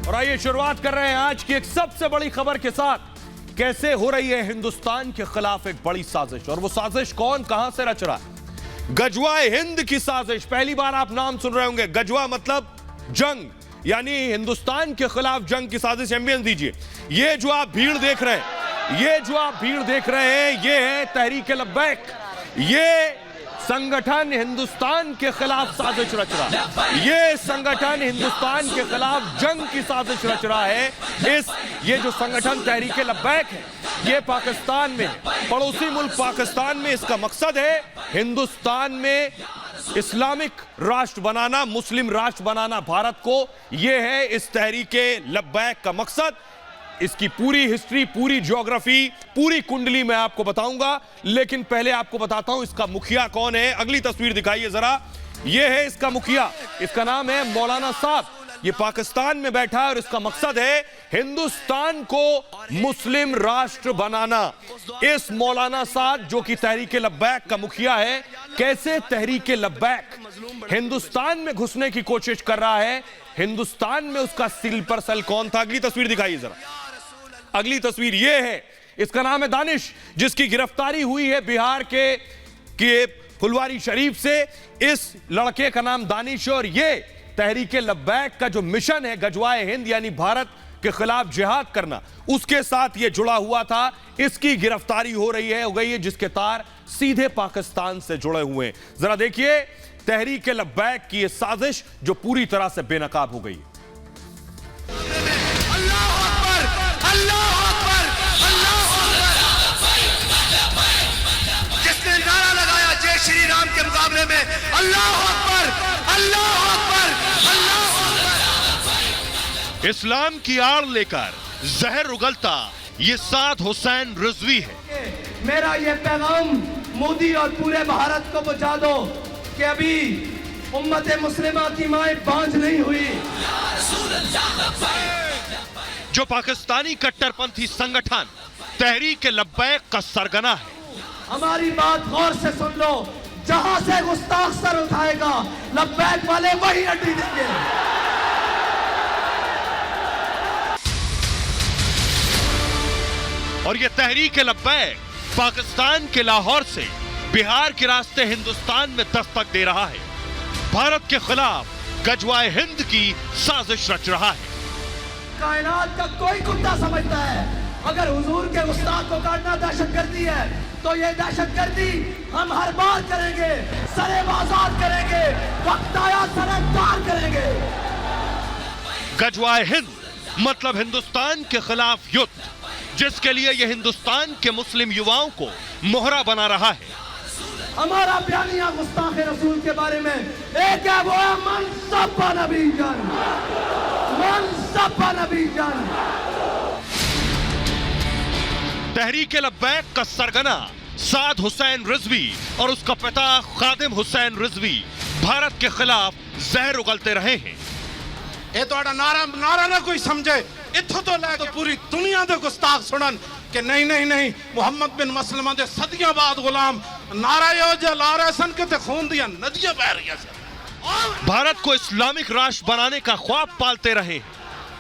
और आइए शुरुआत कर रहे हैं आज की एक सबसे बड़ी खबर के साथ। कैसे हो रही है हिंदुस्तान के खिलाफ एक बड़ी साजिश, और वो साजिश कौन कहां से रच रहा है? गजवाए हिंद की साजिश। पहली बार आप नाम सुन रहे होंगे। गजवा मतलब जंग, यानी हिंदुस्तान के खिलाफ जंग की साजिश। एम्बियंस दीजिए। ये जो आप भीड़ देख रहे हैं, ये है तहरीक लब्बैक। ये संगठन हिंदुस्तान के खिलाफ साजिश रच रहा है। ये संगठन हिंदुस्तान के खिलाफ जंग की साजिश रच रहा है। ये जो संगठन तहरीक लब्बैक है, ये पाकिस्तान में है, पड़ोसी मुल्क पाकिस्तान में। इसका मकसद है हिंदुस्तान में इस्लामिक राष्ट्र बनाना, मुस्लिम राष्ट्र बनाना भारत को। यह है इस तहरीक लब्बैक का मकसद। इसकी पूरी हिस्ट्री, पूरी ज्योग्राफी, पूरी कुंडली मैं आपको बताऊंगा, लेकिन पहले आपको बताता हूं इसका मुखिया कौन है। अगली तस्वीर दिखाइए जरा। यह है इसका मुखिया। इसका नाम है मौलाना साद। ये पाकिस्तान में बैठा है और इसका मकसद है हिंदुस्तान को मुस्लिम राष्ट्र बनाना। इस मौलाना साद जो कि तहरीक लब्बैक का मुखिया है, कैसे तहरीक लब्बैक हिंदुस्तान में घुसने की कोशिश कर रहा है। हिंदुस्तान में उसका स्लीपर सेल कौन था? अगली तस्वीर दिखाइए जरा। अगली तस्वीर ये है। इसका नाम है दानिश, जिसकी गिरफ्तारी हुई है बिहार के फुलवारी शरीफ से। इस लड़के का नाम दानिश, और ये तहरीक लब्बैक का जो मिशन है गजवाए हिंद, यानी भारत के खिलाफ जिहाद करना, उसके साथ ये जुड़ा हुआ था। इसकी गिरफ्तारी हो गई है, जिसके तार सीधे पाकिस्तान से जुड़े हुए हैं। जरा देखिए तहरीक लब्बैक की ये साजिश जो पूरी तरह से बेनकाब हो गई। जिसने नारा लगाया जय श्री राम के मुकाबले में अल्लाह अकबर, अल्लाह अकबर, अल्लाह अकबर। इस्लाम की आड़ लेकर जहर उगलता ये साद हुसैन रिजवी है। मेरा ये पैगाम मोदी और पूरे भारत को पहुंचा दो कि अभी उम्मत मुस्लिमा की माएं बांझ नहीं हुई। जो पाकिस्तानी कट्टरपंथी संगठन तहरीक लब्बैक का सरगना है। हमारी बात गौर से सुन लो। जहां से गुस्ताख सर उठाएगा, लब्बैक वाले वही अड्डी देंगे। और ये तहरीक लब्बैक पाकिस्तान के लाहौर से बिहार के रास्ते हिंदुस्तान में दस्तक दे रहा है। भारत के खिलाफ गजवाए हिंद की साजिश रच रहा है। कायनात का कोई कुत्ता समझता है अगर हुजूर के गुस्ताख को काटना दहशतगर्दी है, तो ये दहशतगर्दी हम हर बार करेंगे, सरे बाजार करेंगे, वक्त आया सरे पार करेंगे। गजवाए हिंद मतलब हिंदुस्तान के खिलाफ युद्ध, जिसके लिए यह हिंदुस्तान के मुस्लिम युवाओं को मोहरा बना रहा है। हमारा बयानिया गुस्ताख रसूल के बारे में एक है, वो है मनसब्बा नबी जान, मनसब्बा नबी जान। तहरीक लब्बैक का सरगना साद हुसैन रिजवी और उसका पिता खादिम हुसैन रिजवी भारत के खिलाफ जहर उगलते रहे हैं। ये तो नारा ना कोई समझे, इत्थों तो ले तो पूरी दुनिया दे गुस्ताख सुनन कि नहीं नहीं नहीं, मोहम्मद बिन मसलमा दे सदियां बाद गुलाम नारा यो जला रहे सन के ते खून दिया नदियां बह रही हैं। भारत को इस्लामिक राष्ट्र बनाने का ख्वाब पालते रहे।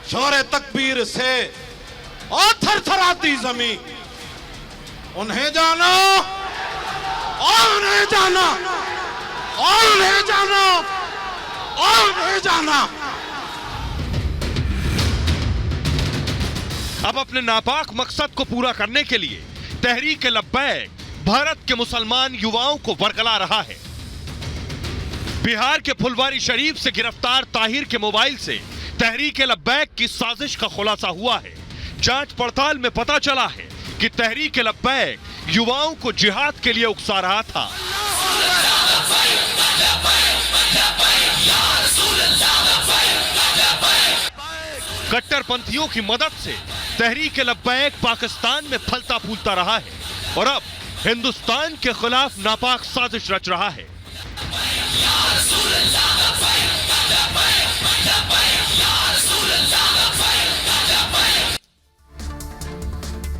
शोरे तकबीर से और थरथराती जमीन, उन्हें जानो और उन्हें जाना और उन्हें जाना और उन्हें जाना। अब अपने नापाक मकसद को पूरा करने के लिए तहरीक लब्बैक भारत के मुसलमान युवाओं को बरगला रहा है। बिहार के फुलवारी शरीफ से गिरफ्तार ताहिर के मोबाइल से तहरीक लब्बैक की साजिश का खुलासा हुआ है। जांच पड़ताल में पता चला है कि तहरीक लब्बैक युवाओं को जिहाद के लिए उकसा रहा था। कट्टरपंथियों की मदद से तहरीक लब्बैक पाकिस्तान में फलता फूलता रहा है और अब हिंदुस्तान के खिलाफ नापाक साजिश रच रहा है।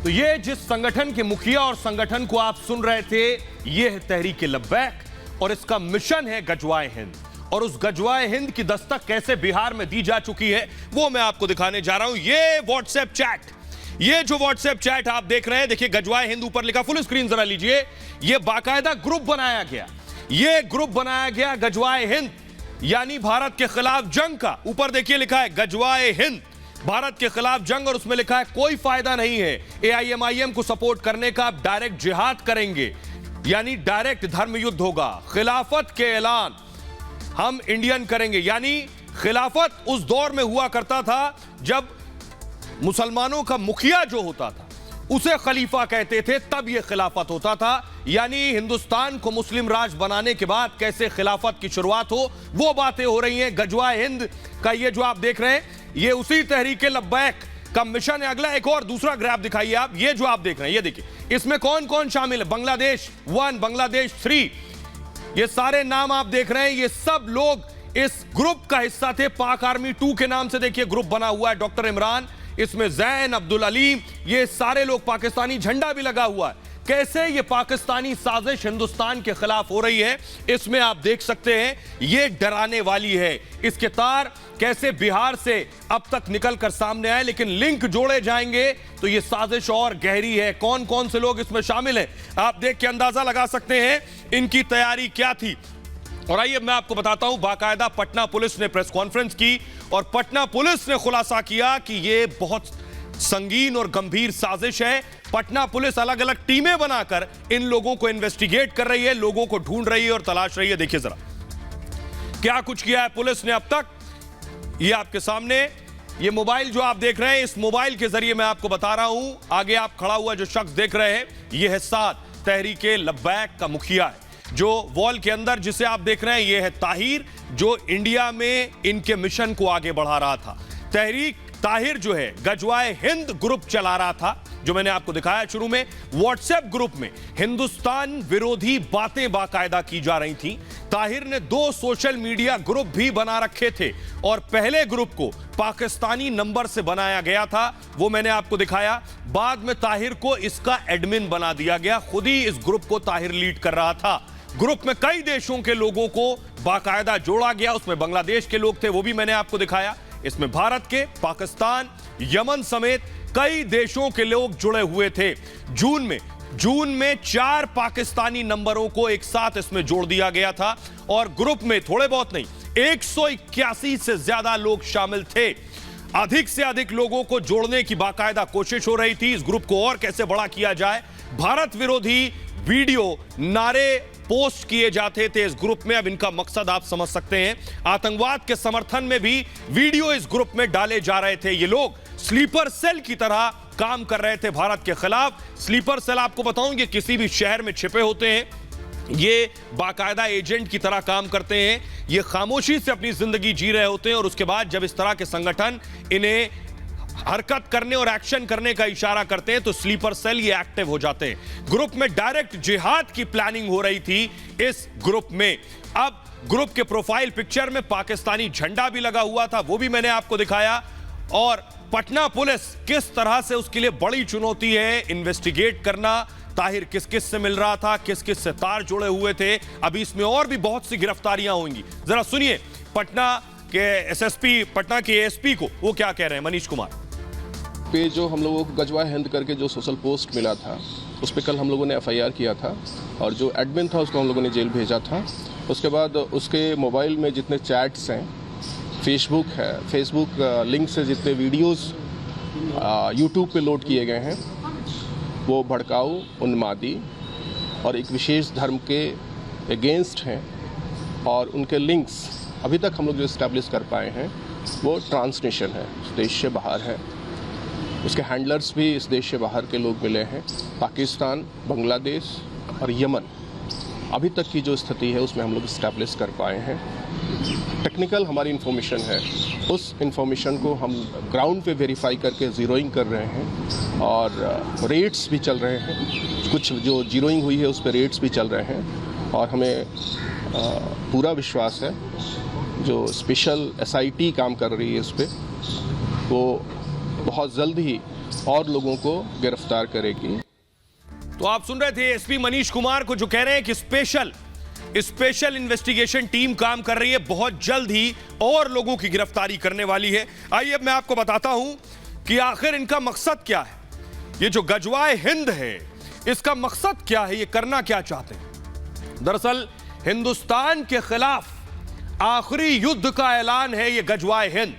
तो ये जिस संगठन के मुखिया और संगठन को आप सुन रहे थे, ये है तहरीक लब्बैक और इसका मिशन है गजवाए हिंद। और उस गजवाए हिंद की दस्तक कैसे बिहार में दी जा चुकी है वो मैं आपको दिखाने जा रहा हूं। ये व्हाट्सएप चैट, ये जो व्हाट्सएप चैट आप देख रहे हैं, देखिए गजवाए हिंद ऊपर लिखा, फुल स्क्रीन जरा लीजिए। ये बाकायदा ग्रुप बनाया गया, ये ग्रुप बनाया गया गजवाए हिंद यानी भारत के खिलाफ जंग का। ऊपर देखिए लिखा है गजवाए हिंद, भारत के खिलाफ जंग, और उसमें लिखा है कोई फायदा नहीं है AIMIM को सपोर्ट करने का, आप डायरेक्ट जिहाद करेंगे यानी डायरेक्ट धर्म युद्ध होगा। खिलाफत के ऐलान हम इंडियन करेंगे, यानी खिलाफत उस दौर में हुआ करता था जब मुसलमानों का मुखिया जो होता था उसे खलीफा कहते थे, तब यह खिलाफत होता था। यानी हिंदुस्तान को मुस्लिम राज बनाने के बाद कैसे खिलाफत की शुरुआत हो वो बातें हो रही हैं। गजवाए हिंद का ये जो आप देख रहे हैं ये उसी तहरीके लब्बैक का मिशन है। अगला एक और दूसरा ग्राफ दिखाइए आप, ये जो आप देख रहे हैं ये देखिए, इसमें कौन कौन शामिल है। बांग्लादेश 1, बांग्लादेश 3, ये सारे नाम आप देख रहे हैं, ये सब लोग इस ग्रुप का हिस्सा थे। पाक आर्मी 2 के नाम से देखिए ग्रुप बना हुआ है, डॉक्टर इमरान, इसमें जैन, अब्दुल अलीम, ये सारे लोग, पाकिस्तानी झंडा भी लगा हुआ है। कैसे ये पाकिस्तानी साजिश हिंदुस्तान के खिलाफ हो रही है इसमें आप देख सकते हैं, ये डराने वाली है। इसके तार कैसे बिहार से अब तक निकलकर सामने आए, लेकिन लिंक जोड़े जाएंगे तो ये साजिश और गहरी है। कौन कौन से लोग इसमें शामिल हैं आप देख के अंदाजा लगा सकते हैं इनकी तैयारी क्या थी। और आइए मैं आपको बताता हूं, बाकायदा पटना पुलिस ने प्रेस कॉन्फ्रेंस की और पटना पुलिस ने खुलासा किया कि यह बहुत संगीन और गंभीर साजिश है। पटना पुलिस अलग अलग टीमें बनाकर इन लोगों को इन्वेस्टिगेट कर रही है, लोगों को ढूंढ रही है और तलाश रही है। देखिए जरा क्या कुछ किया है पुलिस ने अब तक, ये आपके सामने, ये मोबाइल जो आप देख रहे हैं, इस मोबाइल के जरिए मैं आपको बता रहा हूं। आगे आप खड़ा हुआ जो शख्स देख रहे हैं यह है साद, तहरीके लब्बैक का मुखिया है। जो वॉल के अंदर जिसे आप देख रहे हैं यह है ताहिर, जो इंडिया में इनके मिशन को आगे बढ़ा रहा था। तहरीक ताहिर जो है गजवाए हिंद ग्रुप चला रहा था, जो मैंने आपको दिखाया शुरू में। व्हाट्सएप ग्रुप में हिंदुस्तान विरोधी बातें बाकायदा की जा रही थी। ताहिर ने 2 सोशल मीडिया ग्रुप भी बना रखे थे और पहले ग्रुप को पाकिस्तानी नंबर से बनाया गया था, वो मैंने आपको दिखाया। बाद में ताहिर को इसका एडमिन बना दिया गया, खुद ही इस ग्रुप को ताहिर लीड कर रहा था। ग्रुप में कई देशों के लोगों को बाकायदा जोड़ा गया, उसमें बांग्लादेश के लोग थे, वो भी मैंने आपको दिखाया। इसमें भारत के, पाकिस्तान, यमन समेत कई देशों के लोग जुड़े हुए थे। जून में 4 पाकिस्तानी नंबरों को एक साथ इसमें जोड़ दिया गया था और ग्रुप में थोड़े बहुत नहीं 181 से ज्यादा लोग शामिल थे। अधिक से अधिक लोगों को जोड़ने की बाकायदा कोशिश हो रही थी, इस ग्रुप को और कैसे बड़ा किया जाए। भारत विरोधी वीडियो, नारे पोस्ट किए जाते थे इस ग्रुप में। अब इनका मकसद आप समझ सकते हैं, आतंकवाद के समर्थन में भी वीडियो इस ग्रुप में डाले जा रहे थे। ये लोग स्लीपर सेल की तरह काम कर रहे थे भारत के खिलाफ। स्लीपर सेल आपको बताऊं कि किसी भी शहर में छिपे होते हैं, ये बाकायदा एजेंट की तरह काम करते हैं, ये खामोशी से अपनी जिंदगी जी रहे होते हैं और उसके बाद जब इस तरह के संगठन इन्हें हरकत करने और एक्शन करने का इशारा करते हैं तो स्लीपर सेल ये एक्टिव हो जाते हैं। ग्रुप में डायरेक्ट जिहाद की प्लानिंग हो रही थी इस ग्रुप में। अब ग्रुप के प्रोफाइल पिक्चर में पाकिस्तानी झंडा भी लगा हुआ था, वो भी मैंने आपको दिखाया। और पटना पुलिस किस तरह से, उसके लिए बड़ी चुनौती है इन्वेस्टिगेट करना, ताहिर किस किस से मिल रहा था, किस किस से तार जुड़े हुए थे। अभी इसमें और भी बहुत सी गिरफ्तारियां होंगी। जरा सुनिए पटना के SSP, पटना के ASP को वो क्या कह रहे हैं, मनीष कुमार। पे जो हम लोगों को गजवाए हिंद करके जो सोशल पोस्ट मिला था उस पर कल हम लोगों ने FIR किया था और जो एडमिन था उसको हम लोगों ने जेल भेजा था। उसके बाद उसके मोबाइल में जितने चैट्स हैं, फेसबुक लिंक से जितने वीडियोस यूट्यूब पे लोड किए गए हैं वो भड़काऊ, उन्मादी और एक विशेष धर्म के अगेंस्ट हैं। और उनके लिंक्स अभी तक हम लोग जो इस्टेब्लिश कर पाए हैं वो ट्रांसनेशन है, देश से बाहर है। उसके हैंडलर्स भी इस देश से बाहर के लोग मिले हैं, पाकिस्तान, बांग्लादेश और यमन। अभी तक की जो स्थिति है उसमें हम लोग इस्टेब्लिश कर पाए हैं। टेक्निकल हमारी इन्फॉर्मेशन है, उस इन्फॉर्मेशन को हम ग्राउंड पे वेरीफाई करके ज़ीरोइंग कर रहे हैं और रेट्स भी चल रहे हैं। कुछ जो जीरोइंग हुई है उस पर रेट्स भी चल रहे हैं और हमें पूरा विश्वास है जो स्पेशल SIT काम कर रही है उस पर, वो बहुत जल्द ही और लोगों को गिरफ्तार करेगी। तो आप सुन रहे थे SP मनीष कुमार को जो कह रहे हैं कि स्पेशल स्पेशल इन्वेस्टिगेशन टीम काम कर रही है, बहुत जल्द ही और लोगों की गिरफ्तारी करने वाली है। आइए अब मैं आपको बताता हूं कि आखिर इनका मकसद क्या है। ये जो गजवाए हिंद है, इसका मकसद क्या है, ये करना क्या चाहते हैं। दरअसल हिंदुस्तान के खिलाफ आखिरी युद्ध का ऐलान है ये गजवाए हिंद।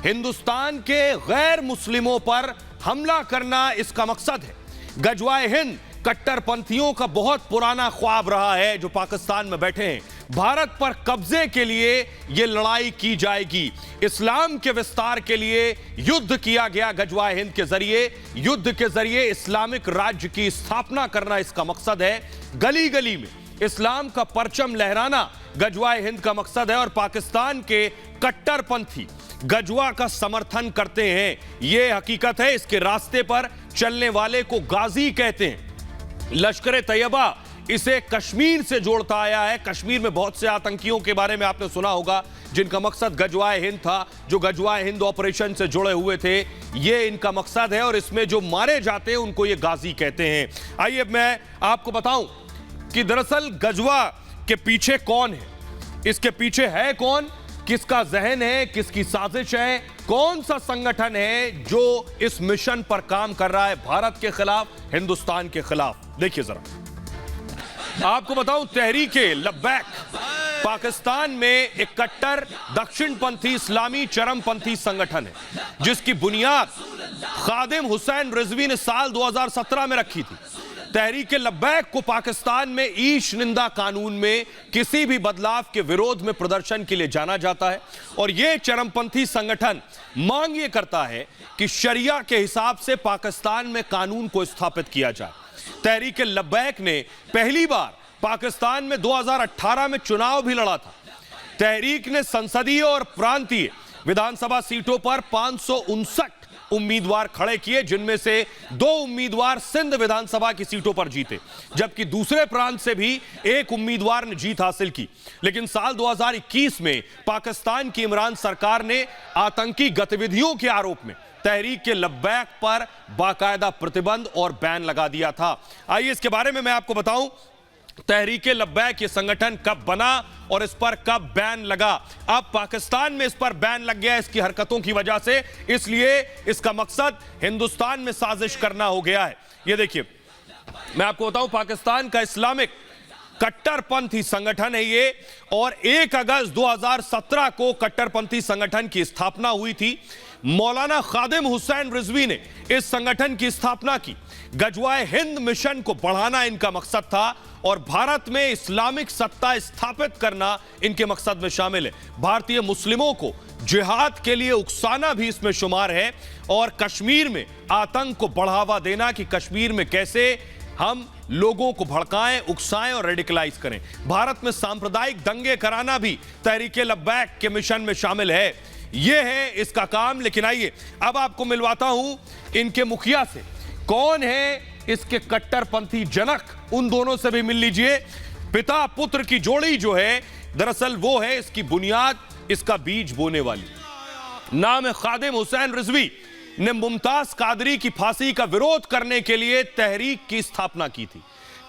हिंदुस्तान के गैर मुस्लिमों पर हमला करना इसका मकसद है। गजवाए हिंद कट्टरपंथियों का बहुत पुराना ख्वाब रहा है जो पाकिस्तान में बैठे हैं। भारत पर कब्जे के लिए यह लड़ाई की जाएगी। इस्लाम के विस्तार के लिए युद्ध किया गया गजवाए हिंद के जरिए। युद्ध के जरिए इस्लामिक राज्य की स्थापना करना इसका मकसद है। गली गली में इस्लाम का परचम लहराना गजवाए हिंद का मकसद है और पाकिस्तान के कट्टरपंथी गजवा का समर्थन करते हैं। यह हकीकत है। इसके रास्ते पर चलने वाले को गाजी कहते हैं। लश्कर तैयबा इसे कश्मीर से जोड़ता आया है। कश्मीर में बहुत से आतंकियों के बारे में आपने सुना होगा जिनका मकसद गजवाए हिंद था, जो गजवाए हिंद ऑपरेशन से जुड़े हुए थे। ये इनका मकसद है और इसमें जो मारे जाते हैं उनको ये गाजी कहते हैं। आइए मैं आपको बताऊं कि दरअसल गजवा के पीछे कौन है, इसके पीछे है कौन, किसका जहन है, किसकी साजिश है, कौन सा संगठन है जो इस मिशन पर काम कर रहा है भारत के खिलाफ, हिंदुस्तान के खिलाफ। देखिए जरा आपको बताऊं, तहरीके लब्बैक पाकिस्तान में एक कट्टर दक्षिणपंथी इस्लामी चरमपंथी संगठन है जिसकी बुनियाद खादिम हुसैन रिजवी ने साल 2017 में रखी थी। तहरीके लब्बैक को पाकिस्तान में ईश निंदा कानून में किसी भी बदलाव के विरोध में प्रदर्शन के लिए जाना जाता है और यह चरमपंथी संगठन मांग ये करता है कि शरिया के हिसाब से पाकिस्तान में कानून को स्थापित किया जाए। तहरीके लब्बैक ने पहली बार पाकिस्तान में 2018 में चुनाव भी लड़ा था। तहरीक ने संसदीय और प्रांतीय विधानसभा सीटों पर 559 उम्मीदवार खड़े किए, जिनमें से 2 उम्मीदवार सिंध विधानसभा की सीटों पर जीते, जबकि दूसरे प्रांत से भी एक उम्मीदवार ने जीत हासिल की। लेकिन साल 2021 में पाकिस्तान की इमरान सरकार ने आतंकी गतिविधियों के आरोप में तहरीक के लब्बैक पर बाकायदा प्रतिबंध और बैन लगा दिया था। आइए इसके बारे में मैं आपको बताऊं, तहरीके लब्बैक ये संगठन कब बना और इस पर कब बैन लगा। अब पाकिस्तान में इस पर बैन लग गया इसकी हरकतों की वजह से, इसलिए इसका मकसद हिंदुस्तान में साजिश करना हो गया है। ये देखिए मैं आपको बताऊं, पाकिस्तान का इस्लामिक कट्टरपंथी संगठन है ये और 1 अगस्त 2017 को कट्टरपंथी संगठन की स्थापना हुई थी। मौलाना खादिम हुसैन रिजवी ने इस संगठन की स्थापना की। गजवाए हिंद मिशन को बढ़ाना इनका मकसद था और भारत में इस्लामिक सत्ता स्थापित करना इनके मकसद में शामिल है। भारतीय मुस्लिमों को जिहाद के लिए उकसाना भी इसमें शुमार है और कश्मीर में आतंक को बढ़ावा देना कि कश्मीर में कैसे हम लोगों को भड़काएं, उकसाएं और रेडिकलाइज करें। भारत में सांप्रदायिक दंगे कराना भी तहरीके लब्बैक के मिशन में शामिल है। यह है इसका काम। लेकिन आइए अब आपको मिलवाता हूं इनके मुखिया से। कौन है इसके कट्टरपंथी जनक, उन दोनों से भी मिल लीजिए। पिता पुत्र की जोड़ी जो है दरअसल वो है इसकी बुनियाद, इसका बीज बोने वाली। नाम है खादिम हुसैन रिजवी ने मुमताज कादरी की फांसी का विरोध करने के लिए तहरीक की स्थापना की थी।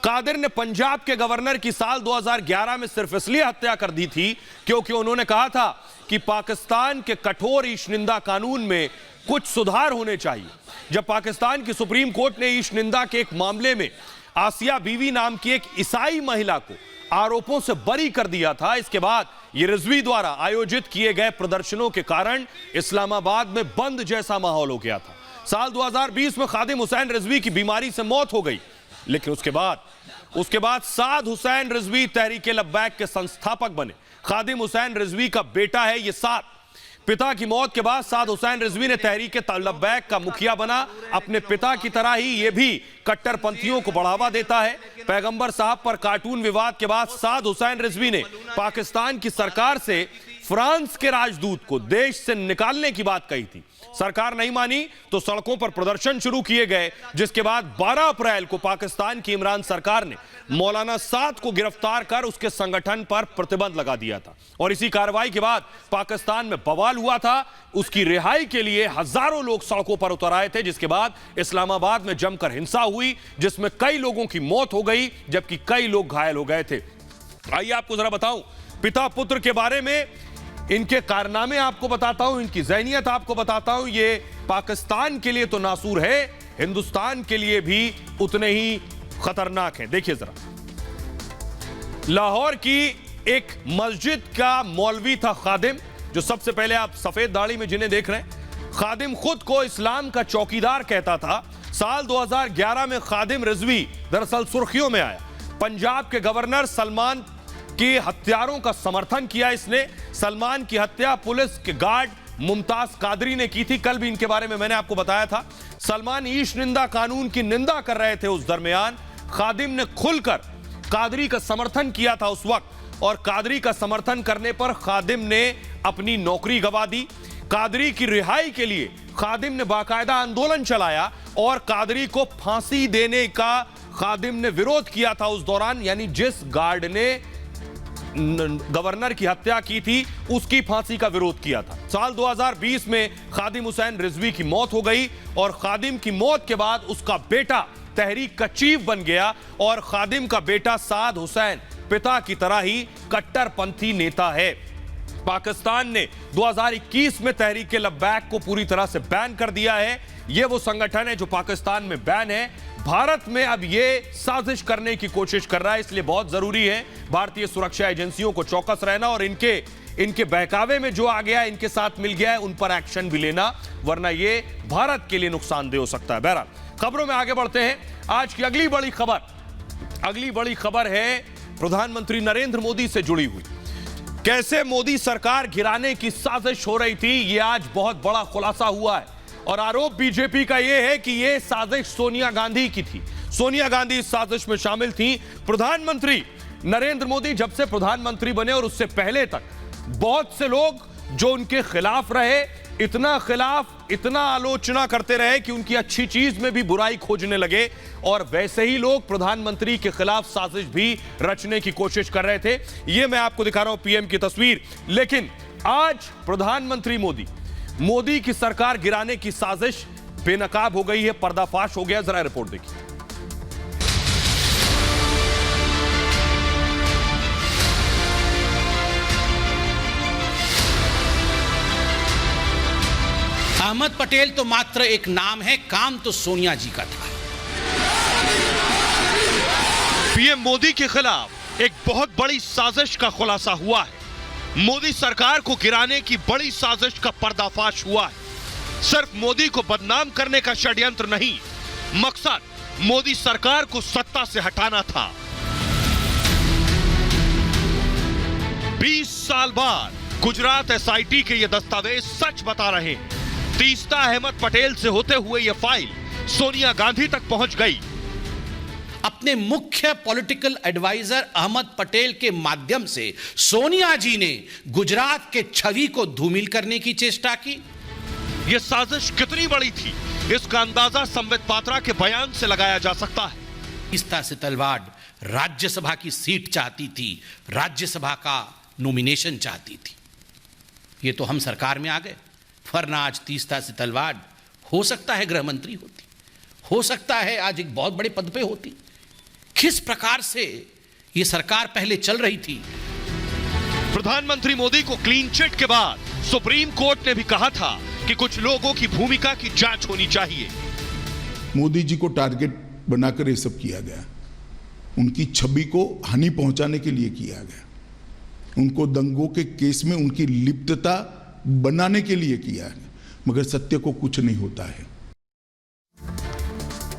कादिर ने पंजाब के गवर्नर की साल 2011 में सिर्फ इसलिए हत्या कर दी थी क्योंकि उन्होंने कहा था कि पाकिस्तान के कठोर ईश निंदा कानून में कुछ सुधार होने चाहिए। जब पाकिस्तान की सुप्रीम कोर्ट ने ईश निंदा के एक मामले में आसिया बीवी नाम की एक ईसाई महिला को आरोपों से बरी कर दिया था, इसके बाद ये रिजवी द्वारा आयोजित किए गए प्रदर्शनों के कारण इस्लामाबाद में बंद जैसा माहौल हो गया था। साल 2020 में खादिम हुसैन रिजवी की बीमारी से मौत हो गई, लेकिन उसके बाद साद हुसैन रिजवी तहरीके लब्बैक के संस्थापक बने। खादिम हुसैन रिजवी का बेटा है ये साद। पिता की मौत के बाद साद हुसैन रिजवी ने तहरीके लब्बैक का मुखिया बना। अपने पिता की तरह ही ये भी कट्टरपंथियों को बढ़ावा देता है। पैगंबर साहब पर कार्टून विवाद के बाद साद हुसैन रिजवी ने पाकिस्तान की सरकार से फ्रांस के राजदूत को देश से निकालने की बात कही थी। सरकार नहीं मानी तो सड़कों पर प्रदर्शन शुरू किए गए, जिसके बाद 12 अप्रैल को पाकिस्तान की इमरान सरकार ने मौलाना साद को गिरफ्तार कर उसके संगठन पर प्रतिबंध लगा दिया था और इसी कार्रवाई के बाद पाकिस्तान में बवाल हुआ था। उसकी रिहाई के लिए हजारों लोग सड़कों पर उतर आए थे, जिसके बाद इस्लामाबाद में जमकर हिंसा हुई जिसमें कई लोगों की मौत हो गई जबकि कई लोग घायल हो गए थे। आइए आपको जरा बताऊं पिता पुत्र के बारे में, इनके कारनामे आपको बताता हूं, इनकी ज़हनियत आपको बताता हूं। ये पाकिस्तान के लिए तो नासूर है, हिंदुस्तान के लिए भी उतने ही खतरनाक है। देखिए जरा, लाहौर की एक मस्जिद का मौलवी था खादिम, जो सबसे पहले आप सफेद दाढ़ी में जिन्हें देख रहे हैं, खादिम खुद को इस्लाम का चौकीदार कहता था। साल 2011 में खादिम रिजवी दरअसल सुर्खियों में आया। पंजाब के गवर्नर सलमान के हत्यारों का समर्थन किया इसने। सलमान की हत्या पुलिस के गार्ड मुमताज कादरी ने की थी। कल भी इनके बारे में मैंने आपको बताया था। सलमान ईश निंदा कानून की निंदा कर रहे थे उस दरमियान। खादिम ने खुलकर कादरी का समर्थन किया था उस वक्त, और कादरी का समर्थन करने पर खादिम ने अपनी नौकरी गंवा दी। कादरी की रिहाई के लिए खादिम ने बाकायदा आंदोलन चलाया और कादरी को फांसी देने का खादिम ने विरोध किया था उस दौरान। यानी जिस गार्ड ने गवर्नर की हत्या की थी उसकी फांसी का विरोध किया था। साल 2020 में खादिम हुसैन रिजवी की मौत हो गई, और खादिम की मौत के बाद उसका बेटा तहरीक का चीफ बन गया, और खादिम का बेटा साद हुसैन पिता की तरह ही कट्टरपंथी नेता है। पाकिस्तान ने 2021 में तहरीक लब्बैक को पूरी तरह से बैन कर दिया है। यह वो संगठन है जो पाकिस्तान में बैन है। भारत में अब यह साजिश करने की कोशिश कर रहा है, इसलिए बहुत जरूरी है भारतीय सुरक्षा एजेंसियों को चौकस रहना, और इनके बहकावे में जो आ गया, इनके साथ मिल गया है, उन पर एक्शन भी लेना, वरना यह भारत के लिए नुकसानदेह हो सकता है। बहरहाल, खबरों में आगे बढ़ते हैं। आज की अगली बड़ी खबर है प्रधानमंत्री नरेंद्र मोदी से जुड़ी हुई। कैसे मोदी सरकार गिराने की साजिश हो रही थी, यह आज बहुत बड़ा खुलासा हुआ है, और आरोप बीजेपी का यह है कि यह साजिश सोनिया गांधी की थी। सोनिया गांधी इस साजिश में शामिल थी। प्रधानमंत्री नरेंद्र मोदी जब से प्रधानमंत्री बने और उससे पहले तक बहुत से लोग जो उनके खिलाफ रहे, इतना आलोचना करते रहे कि उनकी अच्छी चीज में भी बुराई खोजने लगे, और वैसे ही लोग प्रधानमंत्री के खिलाफ साजिश भी रचने की कोशिश कर रहे थे। यह मैं आपको दिखा रहा हूं पीएम की तस्वीर। लेकिन आज प्रधानमंत्री मोदी की सरकार गिराने की साजिश बेनकाब हो गई है, पर्दाफाश हो गया। जरा रिपोर्ट देखिए। अहमद पटेल तो मात्र एक नाम है, काम तो सोनिया जी का था। पीएम मोदी के खिलाफ एक बहुत बड़ी साजिश का खुलासा हुआ है। मोदी सरकार को गिराने की बड़ी साजिश का पर्दाफाश हुआ है। सिर्फ मोदी को बदनाम करने का षड्यंत्र नहीं, मकसद मोदी सरकार को सत्ता से हटाना था। 20 साल बाद गुजरात एसआईटी के ये दस्तावेज सच बता रहे हैं। तीस्ता अहमद पटेल से होते हुए यह फाइल सोनिया गांधी तक पहुंच गई। अपने मुख्य पॉलिटिकल एडवाइजर अहमद पटेल के माध्यम से सोनिया जी ने गुजरात के छवि को धूमिल करने की चेष्टा की। यह साजिश कितनी बड़ी थी, इसका अंदाजा संबित पात्रा के बयान से लगाया जा सकता है। तीस्ता सितलवाड़ राज्यसभा की सीट चाहती थी, राज्यसभा का नॉमिनेशन चाहती थी। ये तो हम सरकार में आ गए, वरना आज तीस्ता सितलवाड़ हो सकता है गृह मंत्री होती, हो सकता है आज एक बहुत बड़े पद पे होती। किस प्रकार से ये सरकार पहले चल रही थी। प्रधानमंत्री मोदी को क्लीन चिट के बाद सुप्रीम कोर्ट ने भी कहा था कि कुछ लोगों की भूमिका की जांच होनी चाहिए। मोदी जी को टारगेट बनाकर ये सब किया गया, उनकी छवि को हानि पहुंचाने के लिए किया गया, उनको दंगों के केस में उनकी लिप्तता बनाने के लिए किया है, मगर सत्य को कुछ नहीं होता है।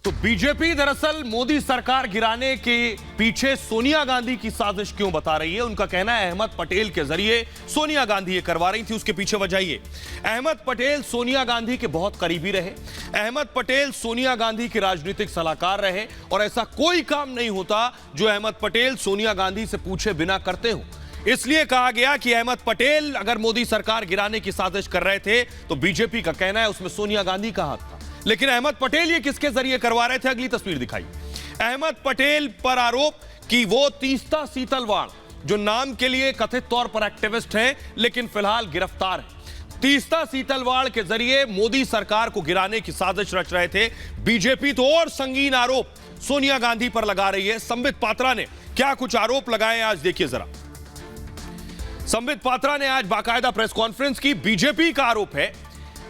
तो बीजेपी दरअसल मोदी सरकार गिराने के पीछे सोनिया गांधी की साजिश क्यों बता रही है? उनका कहना है अहमद पटेल के जरिए सोनिया गांधी ये करवा रही थी। उसके पीछे वजह ये, अहमद पटेल सोनिया गांधी के बहुत करीबी रहे, अहमद पटेल सोनिया गांधी के राजनीतिक सलाहकार रहे, और ऐसा कोई काम नहीं होता जो अहमद पटेल सोनिया गांधी से पूछे बिना करते हो। इसलिए कहा गया कि अहमद पटेल अगर मोदी सरकार गिराने की साजिश कर रहे थे तो बीजेपी का कहना है उसमें सोनिया गांधी का हाथ था। लेकिन अहमद पटेल ये किसके जरिए करवा रहे थे? अगली तस्वीर दिखाई। अहमद पटेल पर आरोप कि वो तीस्ता सीतलवाड़, जो नाम के लिए कथित तौर पर एक्टिविस्ट हैं लेकिन फिलहाल गिरफ्तार है, तीस्ता सीतलवाड़ के जरिए मोदी सरकार को गिराने की साजिश रच रहे थे। बीजेपी तो और संगीन आरोप सोनिया गांधी पर लगा रही है। संबित पात्रा ने क्या कुछ आरोप लगाए आज देखिए जरा। संबित पात्रा ने आज बाकायदा प्रेस कॉन्फ्रेंस की। बीजेपी का आरोप है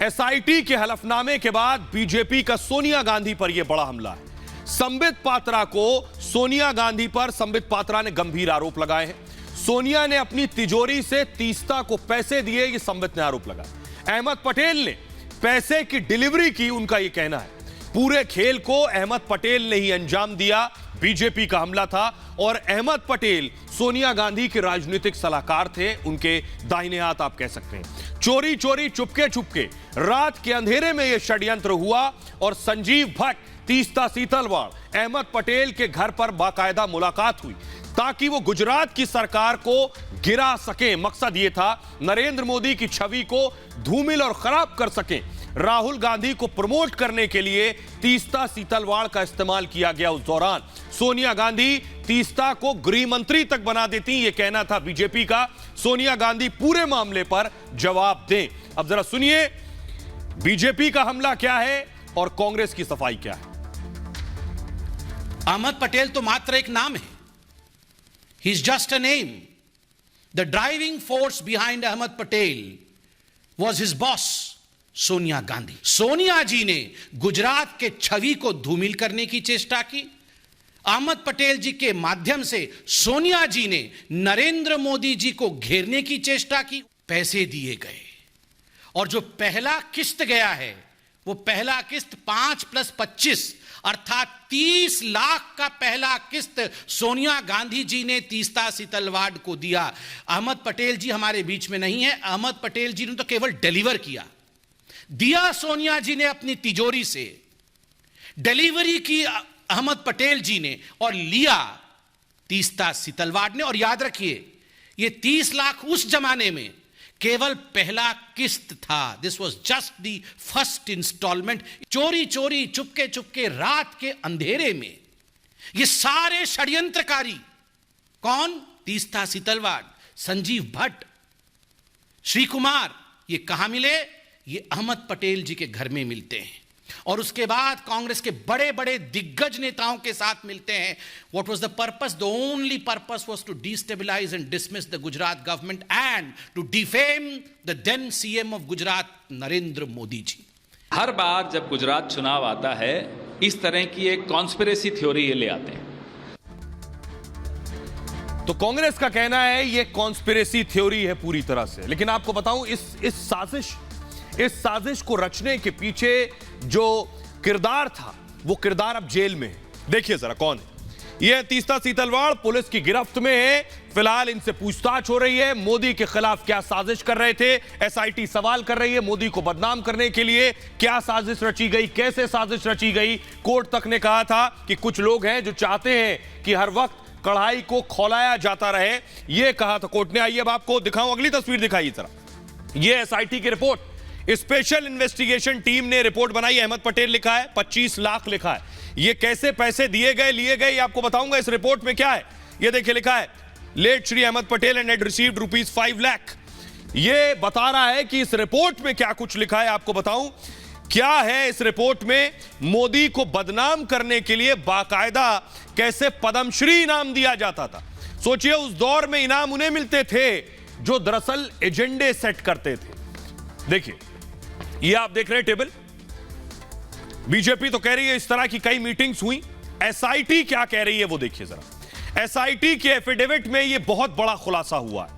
एसआईटी के हलफनामे के बाद बीजेपी का सोनिया गांधी पर यह बड़ा हमला है। संबित पात्रा को सोनिया गांधी पर संबित पात्रा ने गंभीर आरोप लगाए हैं। सोनिया ने अपनी तिजोरी से तीस्ता को पैसे दिए, ये संबित ने आरोप लगाया। अहमद पटेल ने पैसे की डिलीवरी की, उनका यह कहना है। पूरे खेल को अहमद पटेल ने ही अंजाम दिया, बीजेपी का हमला था। और अहमद पटेल सोनिया गांधी के राजनीतिक सलाहकार थे, उनके दाहिने हाथ आप कह सकते हैं। चोरी चोरी चुपके चुपके रात के अंधेरे में यह षड्यंत्र हुआ और संजीव भट्ट तीस्ता सीतलवाड़ अहमद पटेल के घर पर बाकायदा मुलाकात हुई ताकि वो गुजरात की सरकार को गिरा सके। मकसद ये था नरेंद्र मोदी की छवि को धूमिल और खराब कर सके। राहुल गांधी को प्रमोट करने के लिए तीस्ता सीतलवाड़ का इस्तेमाल किया गया। उस दौरान सोनिया गांधी तीस्ता को गृह मंत्री तक बना देती, यह कहना था बीजेपी का। सोनिया गांधी पूरे मामले पर जवाब दें। अब जरा सुनिए बीजेपी का हमला क्या है और कांग्रेस की सफाई क्या है। अहमद पटेल तो मात्र एक नाम है। He is just a name. The driving force behind Ahmed Patel was his boss Sonia Gandhi. Sonia ji ने गुजरात के छवि को धूमिल करने की चेष्टा की। अहमद पटेल जी के माध्यम से सोनिया जी ने नरेंद्र मोदी जी को घेरने की चेष्टा की। पैसे दिए गए और जो पहला किस्त गया है वो पहला किस्त 5+25 अर्थात 30 लाख का पहला किस्त सोनिया गांधी जी ने तीस्ता सीतलवाड़ को दिया। अहमद पटेल जी हमारे बीच में नहीं है। अहमद पटेल जी ने तो केवल डिलीवर किया, दिया सोनिया जी ने अपनी तिजोरी से, डिलीवरी की अहमद पटेल जी ने और लिया तीस्ता सीतलवाड़ ने। और याद रखिए ये 30 लाख उस जमाने में केवल पहला किस्त था। This was just the first installment. चोरी चोरी चुपके चुपके रात के अंधेरे में ये सारे षड्यंत्रकारी कौन? तीस्ता सीतलवाड़, संजीव भट्ट, श्री कुमार, ये कहां मिले? ये अहमद पटेल जी के घर में मिलते हैं और उसके बाद कांग्रेस के बड़े बड़े दिग्गज नेताओं के साथ मिलते हैं। What was the purpose? The only purpose was to destabilize and dismiss the Gujarat government and to defame the then CM of Gujarat, Narendra Modi ji. हर बार जब गुजरात चुनाव आता है इस तरह की एक कॉन्स्पिरेसी थ्योरी ये ले आते हैं। तो कांग्रेस का कहना है ये कॉन्स्पिरेसी थ्योरी है पूरी तरह से। लेकिन आपको बताऊं इस साजिश को रचने के पीछे जो किरदार था वो किरदार अब जेल में है। देखिए जरा कौन है। यह तीस्ता सीतलवाड़ पुलिस की गिरफ्त में है। फिलहाल इनसे पूछताछ हो रही है। मोदी के खिलाफ क्या साजिश कर रहे थे, एसआईटी सवाल कर रही है। मोदी को बदनाम करने के लिए क्या साजिश रची गई, कैसे साजिश रची गई। कोर्ट तक ने कहा था कि कुछ लोग हैं जो चाहते हैं कि हर वक्त कढ़ाई को खौलाया जाता रहे, यह कहा था कोर्ट ने। आइए अब आपको दिखाऊं, अगली तस्वीर दिखाइए जरा। यह एसआईटी की रिपोर्ट, स्पेशल इन्वेस्टिगेशन टीम ने रिपोर्ट बनाई। अहमद पटेल लिखा है, 25 लाख लिखा है। ये कैसे पैसे दिए गए लिए गए ये आपको बताऊंगा। इस रिपोर्ट में क्या है ये देखिए, लिखा है late Shri Ahmed Patel and had received ₹5 lakh. ये बता रहा है कि इस रिपोर्ट में क्या कुछ लिखा है। आपको बताऊं क्या है इस रिपोर्ट में। मोदी को बदनाम करने के लिए बाकायदा कैसे पद्मश्री इनाम दिया जाता था। सोचिए उस दौर में इनाम उन्हें मिलते थे जो दरअसल एजेंडे सेट करते थे। देखिए ये आप देख रहे हैं टेबल। बीजेपी तो कह रही है इस तरह की कई मीटिंग्स हुई। एसआईटी क्या कह रही है वो देखिए जरा। एसआईटी के एफिडेविट में यह बहुत बड़ा खुलासा हुआ है।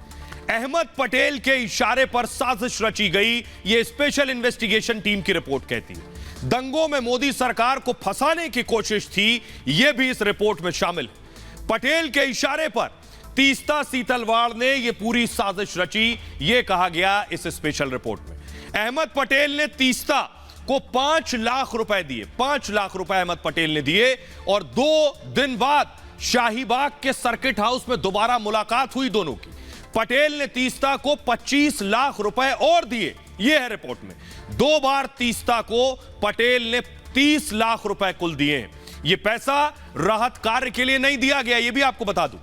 अहमद पटेल के इशारे पर साजिश रची गई, यह स्पेशल इन्वेस्टिगेशन टीम की रिपोर्ट कहती है। दंगों में मोदी सरकार को फंसाने की कोशिश थी, यह भी इस रिपोर्ट में शामिल है। पटेल के इशारे पर तीस्ता सीतलवाड़ ने यह पूरी साजिश रची, यह कहा गया इस स्पेशल रिपोर्ट में। अहमद पटेल ने तीस्ता को 5 लाख रुपए दिए, 5 लाख रुपए अहमद पटेल ने दिए और 2 दिन बाद शाहीबाग के सर्किट हाउस में दोबारा मुलाकात हुई दोनों की। पटेल ने तीस्ता को 25 लाख रुपए और दिए, यह है रिपोर्ट में। 2 बार तीस्ता को पटेल ने 30 लाख रुपए कुल दिए। यह पैसा राहत कार्य के लिए नहीं दिया गया, यह भी आपको बता दूं।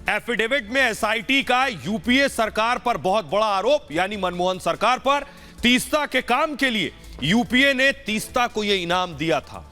एफिडेविट में एसआईटी का यूपीए सरकार पर बहुत बड़ा आरोप, यानी मनमोहन सरकार पर। तीस्ता के काम के लिए यूपीए ने तीस्ता को यह इनाम दिया था।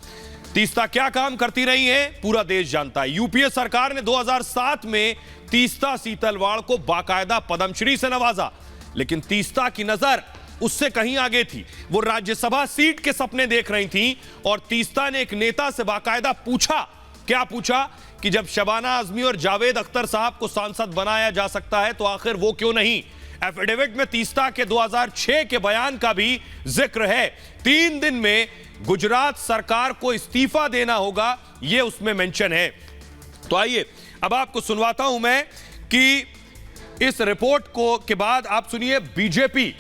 तीस्ता क्या काम करती रही है पूरा देश जानता है। यूपीए सरकार ने 2007 में तीस्ता सीतलवाड़ को बाकायदा पद्मश्री से नवाजा, लेकिन तीस्ता की नजर उससे कहीं आगे थी। वो राज्यसभा सीट के सपने देख रही थी और तीस्ता ने एक नेता से बाकायदा पूछा, क्या पूछा कि जब शबाना आजमी और जावेद अख्तर साहब को सांसद बनाया जा सकता है तो आखिर वो क्यों नहीं। एफिडेविट में तीस्ता के 2006 के बयान का भी जिक्र है। 3 दिन में गुजरात सरकार को इस्तीफा देना होगा, यह उसमें मेंशन है। तो आइए अब आपको सुनवाता हूं मैं कि इस रिपोर्ट को के बाद आप सुनिए, बीजेपी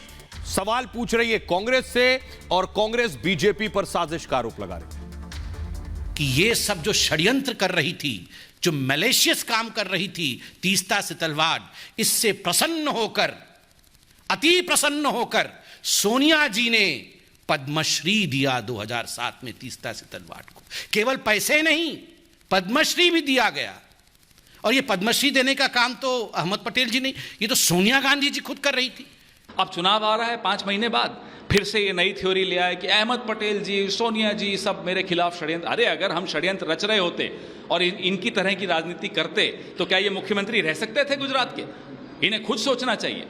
सवाल पूछ रही है कांग्रेस से और कांग्रेस बीजेपी पर साजिश का आरोप लगा रही है कि ये सब जो षड्यंत्र कर रही थी, जो मैलिशियस काम कर रही थी तीस्ता सीतलवाड़, इससे प्रसन्न होकर, अति प्रसन्न होकर सोनिया जी ने पद्मश्री दिया 2007 में तीस्ता सीतलवाड़ को। केवल पैसे नहीं, पद्मश्री भी दिया गया। और ये पद्मश्री देने का काम तो अहमद पटेल जी नहीं, ये तो सोनिया गांधी जी खुद कर रही थी। अब चुनाव आ रहा है 5 महीने बाद, फिर से ये नई थ्योरी ले आए कि अहमद पटेल जी, सोनिया जी सब मेरे खिलाफ षड्यंत्र। अरे अगर हम षड्यंत्र रच रहे होते और इनकी तरह की राजनीति करते तो क्या ये मुख्यमंत्री रह सकते थे गुजरात के? इन्हें खुद सोचना चाहिए।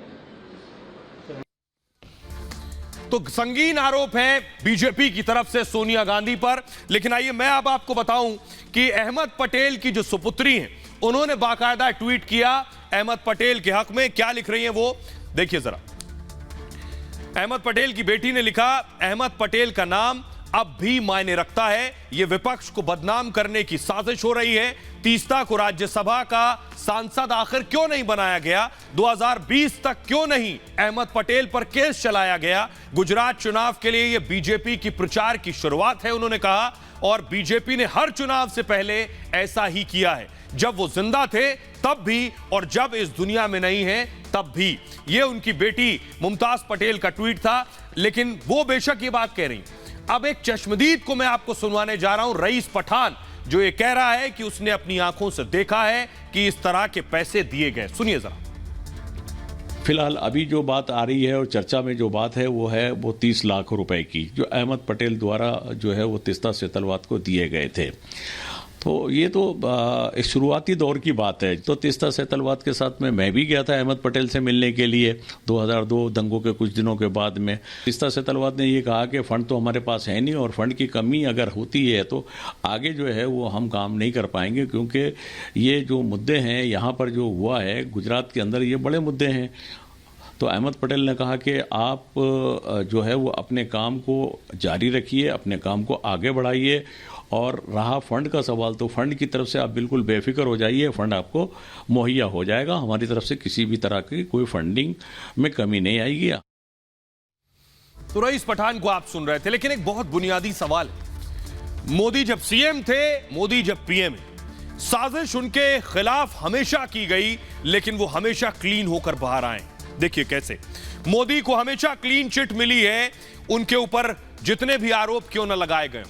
तो संगीन आरोप है बीजेपी की तरफ से सोनिया गांधी पर। लेकिन आइए मैं अब आपको बताऊं कि अहमद पटेल की जो सुपुत्री हैं, उन्होंने बाकायदा ट्वीट किया अहमद पटेल के हक में। क्या लिख रही हैं वो देखिए जरा। अहमद पटेल की बेटी ने लिखा, अहमद पटेल का नाम अब भी मायने रखता है, यह विपक्ष को बदनाम करने की साजिश हो रही है। तीस्ता को राज्यसभा का सांसद आखिर क्यों नहीं बनाया गया? 2020 तक क्यों नहीं अहमद पटेल पर केस चलाया गया? गुजरात चुनाव के लिए यह बीजेपी की प्रचार की शुरुआत है, उन्होंने कहा। और बीजेपी ने हर चुनाव से पहले ऐसा ही किया है, जब वो जिंदा थे तब भी और जब इस दुनिया में नहीं है तब भी। ये उनकी बेटी मुमताज पटेल का ट्वीट था। लेकिन वो बेशक ये बात कह रही। अब एक चश्मदीद को मैं आपको सुनवाने जा रहा हूं, रईस पठान, जो ये कह रहा है कि उसने अपनी आंखों से देखा है कि इस तरह के पैसे दिए गए। सुनिए जरा। फिलहाल अभी जो बात आ रही है और चर्चा में जो बात है वो 30 लाख रुपए की, जो अहमद पटेल द्वारा जो है वो तीस्ता सीतलवाड़ को दिए गए थे। तो ये तो एक शुरुआती दौर की बात है। तो तीस्ता सीतलवाड़ के साथ में मैं भी गया था अहमद पटेल से मिलने के लिए 2002 दंगों के कुछ दिनों के बाद में। तीस्ता सीतलवाड़ ने ये कहा कि फ़ंड तो हमारे पास है नहीं और फंड की कमी अगर होती है तो आगे जो है वो हम काम नहीं कर पाएंगे, क्योंकि ये जो मुद्दे हैं यहाँ पर जो हुआ है गुजरात के अंदर, ये बड़े मुद्दे हैं। तो अहमद पटेल ने कहा कि आप जो है वो अपने काम को जारी रखिए, अपने काम को आगे बढ़ाइए। और रहा फंड का सवाल, तो फंड की तरफ से आप बिल्कुल बेफिक्र हो जाइए, फंड आपको मुहैया हो जाएगा। हमारी तरफ से किसी भी तरह की कोई फंडिंग में कमी नहीं आएगी। तो रईस पठान को आप सुन रहे थे। लेकिन एक बहुत बुनियादी सवाल है, मोदी जब सीएम थे, मोदी जब पीएम है, साजिश उनके खिलाफ हमेशा की गई, लेकिन वो हमेशा क्लीन होकर बाहर आए। देखिए कैसे मोदी को हमेशा क्लीन चिट मिली है, उनके ऊपर जितने भी आरोप क्यों न लगाए गए।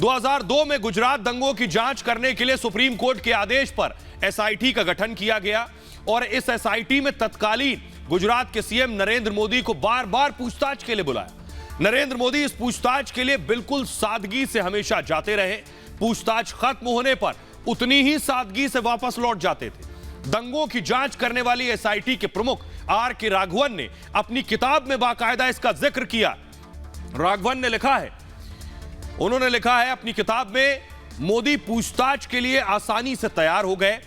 2002 में गुजरात दंगों की जांच करने के लिए सुप्रीम कोर्ट के आदेश पर एसआईटी का गठन किया गया और इस एसआईटी में तत्कालीन गुजरात के सीएम नरेंद्र मोदी को बार बार पूछताछ के लिए बुलाया। नरेंद्र मोदी इस पूछताछ के लिए बिल्कुल सादगी से हमेशा जाते रहे। पूछताछ खत्म होने पर उतनी ही सादगी से वापस लौट जाते थे। दंगों की जांच करने वाली एसआईटी के प्रमुख आर.के. राघवन ने अपनी किताब में बाकायदा इसका जिक्र किया। राघवन ने लिखा है, उन्होंने लिखा है अपनी किताब में, मोदी पूछताछ के लिए आसानी से तैयार हो गए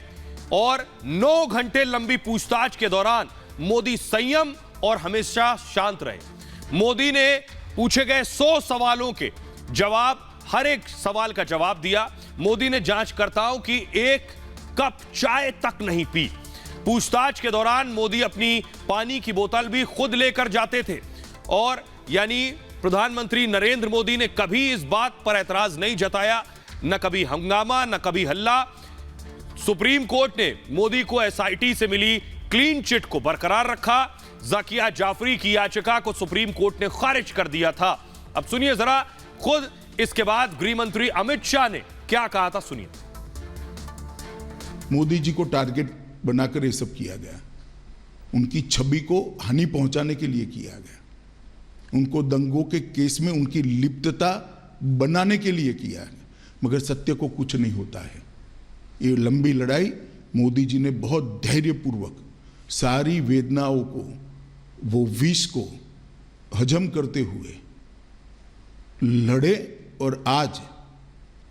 और 9 घंटे लंबी पूछताछ के दौरान मोदी संयम और हमेशा शांत रहे। मोदी ने पूछे गए 100 सवालों के जवाब, हर एक सवाल का जवाब दिया। मोदी ने जांचकर्ताओं की एक कप चाय तक नहीं पी। पूछताछ के दौरान मोदी अपनी पानी की बोतल भी खुद लेकर जाते थे और यानी प्रधानमंत्री नरेंद्र मोदी ने कभी इस बात पर ऐतराज नहीं जताया, न कभी हंगामा, न कभी हल्ला। सुप्रीम कोर्ट ने मोदी को एसआईटी से मिली क्लीन चिट को बरकरार रखा। जाकिया जाफरी की याचिका को सुप्रीम कोर्ट ने खारिज कर दिया था। अब सुनिए जरा खुद इसके बाद गृह मंत्री अमित शाह ने क्या कहा था, सुनिए। मोदी जी को टारगेट बनाकर ये सब किया गया, उनकी छवि को हानि पहुंचाने के लिए किया गया। उनको दंगों के केस में उनकी लिप्तता बनाने के लिए किया है, मगर सत्य को कुछ नहीं होता है। ये लंबी लड़ाई मोदी जी ने बहुत धैर्यपूर्वक सारी वेदनाओं को, वो विष को हजम करते हुए लड़े और आज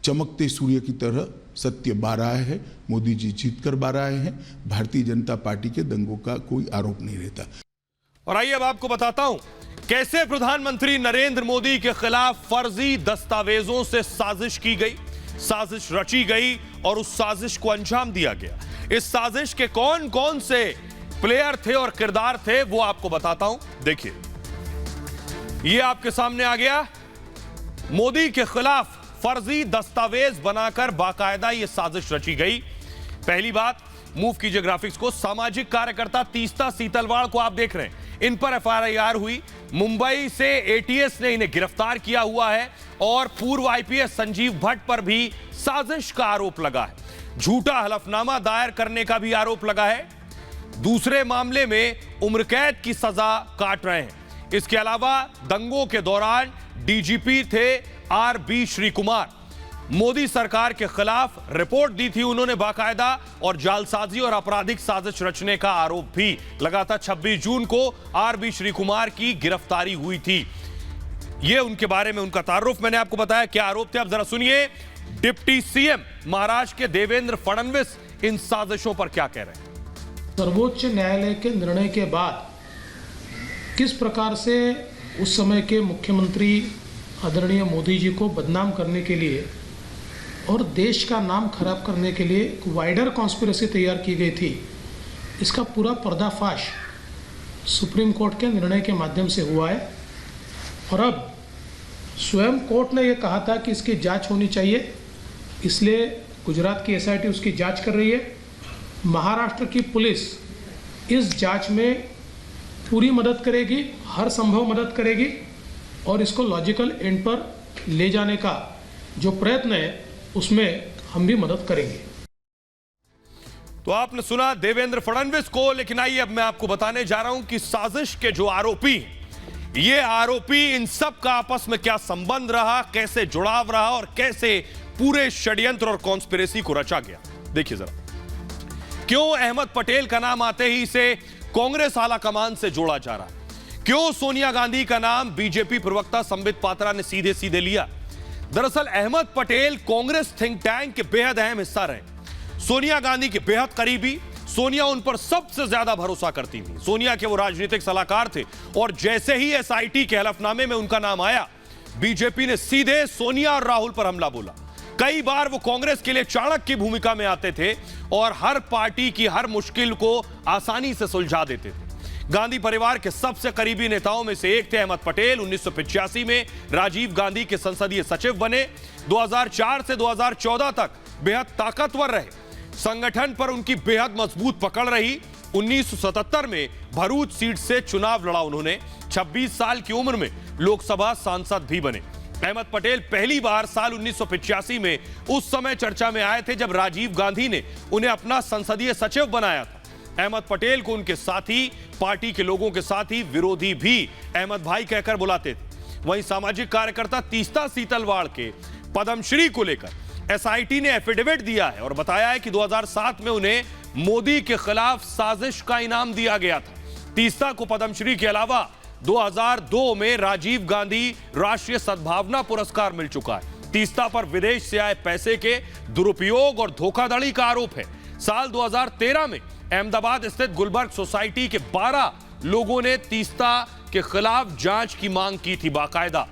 चमकते सूर्य की तरह सत्य बाहर आया है। मोदी जी जीत कर बाहर आए हैं। भारतीय जनता पार्टी के दंगों का कोई आरोप नहीं रहता। और आइए अब आपको बताता हूं कैसे प्रधानमंत्री नरेंद्र मोदी के खिलाफ फर्जी दस्तावेजों से साजिश की गई, साजिश रची गई और उस साजिश को अंजाम दिया गया। इस साजिश के कौन कौन से प्लेयर थे और किरदार थे वो आपको बताता हूं। देखिए, ये आपके सामने आ गया। मोदी के खिलाफ फर्जी दस्तावेज बनाकर बाकायदा ये साजिश रची गई। पहली बात, मूव कीजिए ग्राफिक्स को। सामाजिक कार्यकर्ता तीस्ता सीतलवाड़ को आप देख रहे हैं, इन पर एफआईआर हुई। मुंबई से एटीएस ने इन्हें गिरफ्तार किया हुआ है और पूर्व आईपीएस संजीव भट्ट पर भी साजिश का आरोप लगा है। झूठा हलफनामा दायर करने का भी आरोप लगा है। दूसरे मामले में उम्र कैद की सजा काट रहे हैं। इसके अलावा दंगों के दौरान डीजीपी थे आर.बी. श्रीकुमार। मोदी सरकार के खिलाफ रिपोर्ट दी थी उन्होंने बाकायदा, और जालसाजी और आपराधिक साजिश रचने का आरोप भी लगा था। 26 जून को आर.बी. श्रीकुमार की गिरफ्तारी हुई थी। ये उनके बारे में उनका तारुफ मैंने आपको बताया क्या आरोप थे। अब जरा सुनिए डिप्टी सीएम महाराष्ट्र के देवेंद्र फडणवीस इन साजिशों पर क्या कह रहे हैं। सर्वोच्च न्यायालय के निर्णय के बाद किस प्रकार से उस समय के मुख्यमंत्री आदरणीय मोदी जी को बदनाम करने के लिए और देश का नाम खराब करने के लिए एक वाइडर कॉन्स्पिरेसी तैयार की गई थी, इसका पूरा पर्दाफाश सुप्रीम कोर्ट के निर्णय के माध्यम से हुआ है। और अब स्वयं कोर्ट ने यह कहा था कि इसकी जांच होनी चाहिए, इसलिए गुजरात की एसआईटी उसकी जांच कर रही है। महाराष्ट्र की पुलिस इस जांच में पूरी मदद करेगी, हर संभव मदद करेगी, और इसको लॉजिकल एंड पर ले जाने का जो प्रयत्न है उसमें हम भी मदद करेंगे। तो आपने सुना देवेंद्र फडणवीस को, लेकिन आइए अब मैं आपको बताने जा रहा हूं कि साजिश के जो आरोपी हैं, ये आरोपी, इन सब का आपस में क्या संबंध रहा, कैसे जुड़ाव रहा और कैसे पूरे षड्यंत्र और कॉन्स्पिरेसी को रचा गया। देखिए जरा, क्यों अहमद पटेल का नाम आते ही इसे कांग्रेस आला कमान से जोड़ा जा रहा है? क्यों सोनिया गांधी का नाम बीजेपी प्रवक्ता संबित पात्रा ने सीधे सीधे लिया? दरअसल अहमद पटेल कांग्रेस थिंक टैंक के बेहद अहम हिस्सा रहे, सोनिया गांधी के बेहद करीबी। सोनिया उन पर सबसे ज्यादा भरोसा करती थी। सोनिया के वो राजनीतिक सलाहकार थे, और जैसे ही एसआईटी के हलफनामे में उनका नाम आया, बीजेपी ने सीधे सोनिया और राहुल पर हमला बोला। कई बार वो कांग्रेस के लिए चाणक्य की भूमिका में आते थे और हर पार्टी की हर मुश्किल को आसानी से सुलझा देते थे। गांधी परिवार के सबसे करीबी नेताओं में से एक थे अहमद पटेल। 1985 में राजीव गांधी के संसदीय सचिव बने। 2004 से 2014 तक बेहद ताकतवर रहे। संगठन पर उनकी बेहद मजबूत पकड़ रही। 1977 में भरूच सीट से चुनाव लड़ा उन्होंने। 26 साल की उम्र में लोकसभा सांसद भी बने। अहमद पटेल पहली बार साल 1985 में उस समय चर्चा में आए थे जब राजीव गांधी ने उन्हें अपना संसदीय सचिव बनाया था। अहमद पटेल को उनके साथी, पार्टी के लोगों के साथी, विरोधी भी अहमद भाई कहकर बुलाते थे। वहीं सामाजिक कार्यकर्ता तीस्ता सीतलवाड़ के पद्मश्री को लेकर एसआईटी ने एफिडेविट दिया है और बताया है कि 2007 में उन्हें मोदी के खिलाफ साजिश का इनाम दिया गया था। तीस्ता को पद्मश्री के अलावा 2002 में राजीव गांधी राष्ट्रीय सद्भावना पुरस्कार मिल चुका है। तीस्ता पर विदेश से आए पैसे के दुरुपयोग और धोखाधड़ी का आरोप है। साल 2013 में अहमदाबाद स्थित गुलबर्ग सोसाइटी के 12 लोगों ने तीस्ता के खिलाफ जांच की मांग की थी बाकायदा।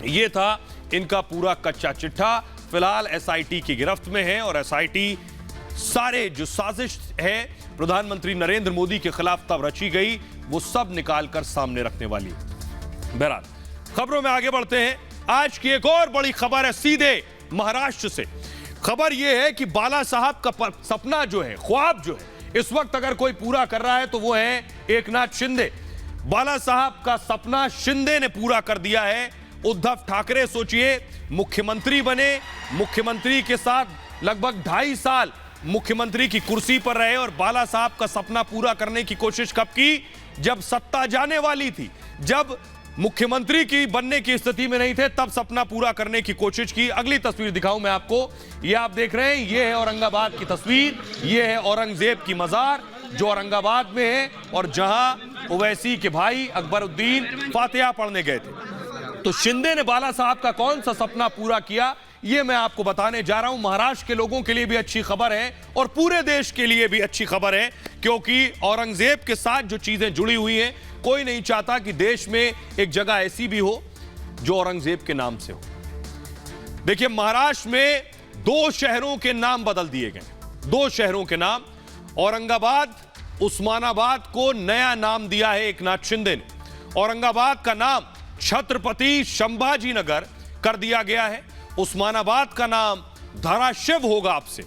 यह था इनका पूरा कच्चा चिट्ठा। फिलहाल एसआईटी की गिरफ्त में है और एसआईटी सारे जो साजिश है प्रधानमंत्री नरेंद्र मोदी के खिलाफ तब रची गई, वो सब निकालकर सामने रखने वाली है। बहरहाल खबरों में आगे बढ़ते हैं। आज की एक और बड़ी खबर है सीधे महाराष्ट्र से। खबर यह है कि बाला साहब का सपना जो है, ख्वाब जो है, इस वक्त अगर कोई पूरा कर रहा है तो वो है एकनाथ शिंदे। बाला साहब का सपना शिंदे ने पूरा कर दिया है। उद्धव ठाकरे सोचिए, मुख्यमंत्री बने, मुख्यमंत्री के साथ लगभग 2.5 साल मुख्यमंत्री की कुर्सी पर रहे और बाला साहब का सपना पूरा करने की कोशिश कब की? जब सत्ता जाने वाली थी, जब मुख्यमंत्री की बनने की स्थिति में नहीं थे, तब सपना पूरा करने की कोशिश की। अगली तस्वीर दिखाऊं मैं आपको, ये आप देख रहे हैं, ये है औरंगाबाद की तस्वीर। ये है औरंगजेब की मजार जो औरंगाबाद में है और जहां ओवैसी के भाई अकबरुद्दीन फातिहा पढ़ने गए थे। तो शिंदे ने बाला साहब का कौन सा सपना पूरा किया, ये मैं आपको बताने जा रहा हूं। महाराष्ट्र के लोगों के लिए भी अच्छी खबर है और पूरे देश के लिए भी अच्छी खबर है, क्योंकि औरंगजेब के साथ जो चीजें जुड़ी हुई हैं, कोई नहीं चाहता कि देश में एक जगह ऐसी भी हो जो औरंगजेब के नाम से हो। देखिए, महाराष्ट्र में 2 शहरों के नाम बदल दिए गए, 2 शहरों के नाम। औरंगाबाद, उस्मानाबाद को नया नाम दिया है एकनाथ शिंदे ने। औरंगाबाद का नाम छत्रपति संभाजी नगर कर दिया गया है। उस्मानाबाद का नाम धाराशिव होगा आपसे।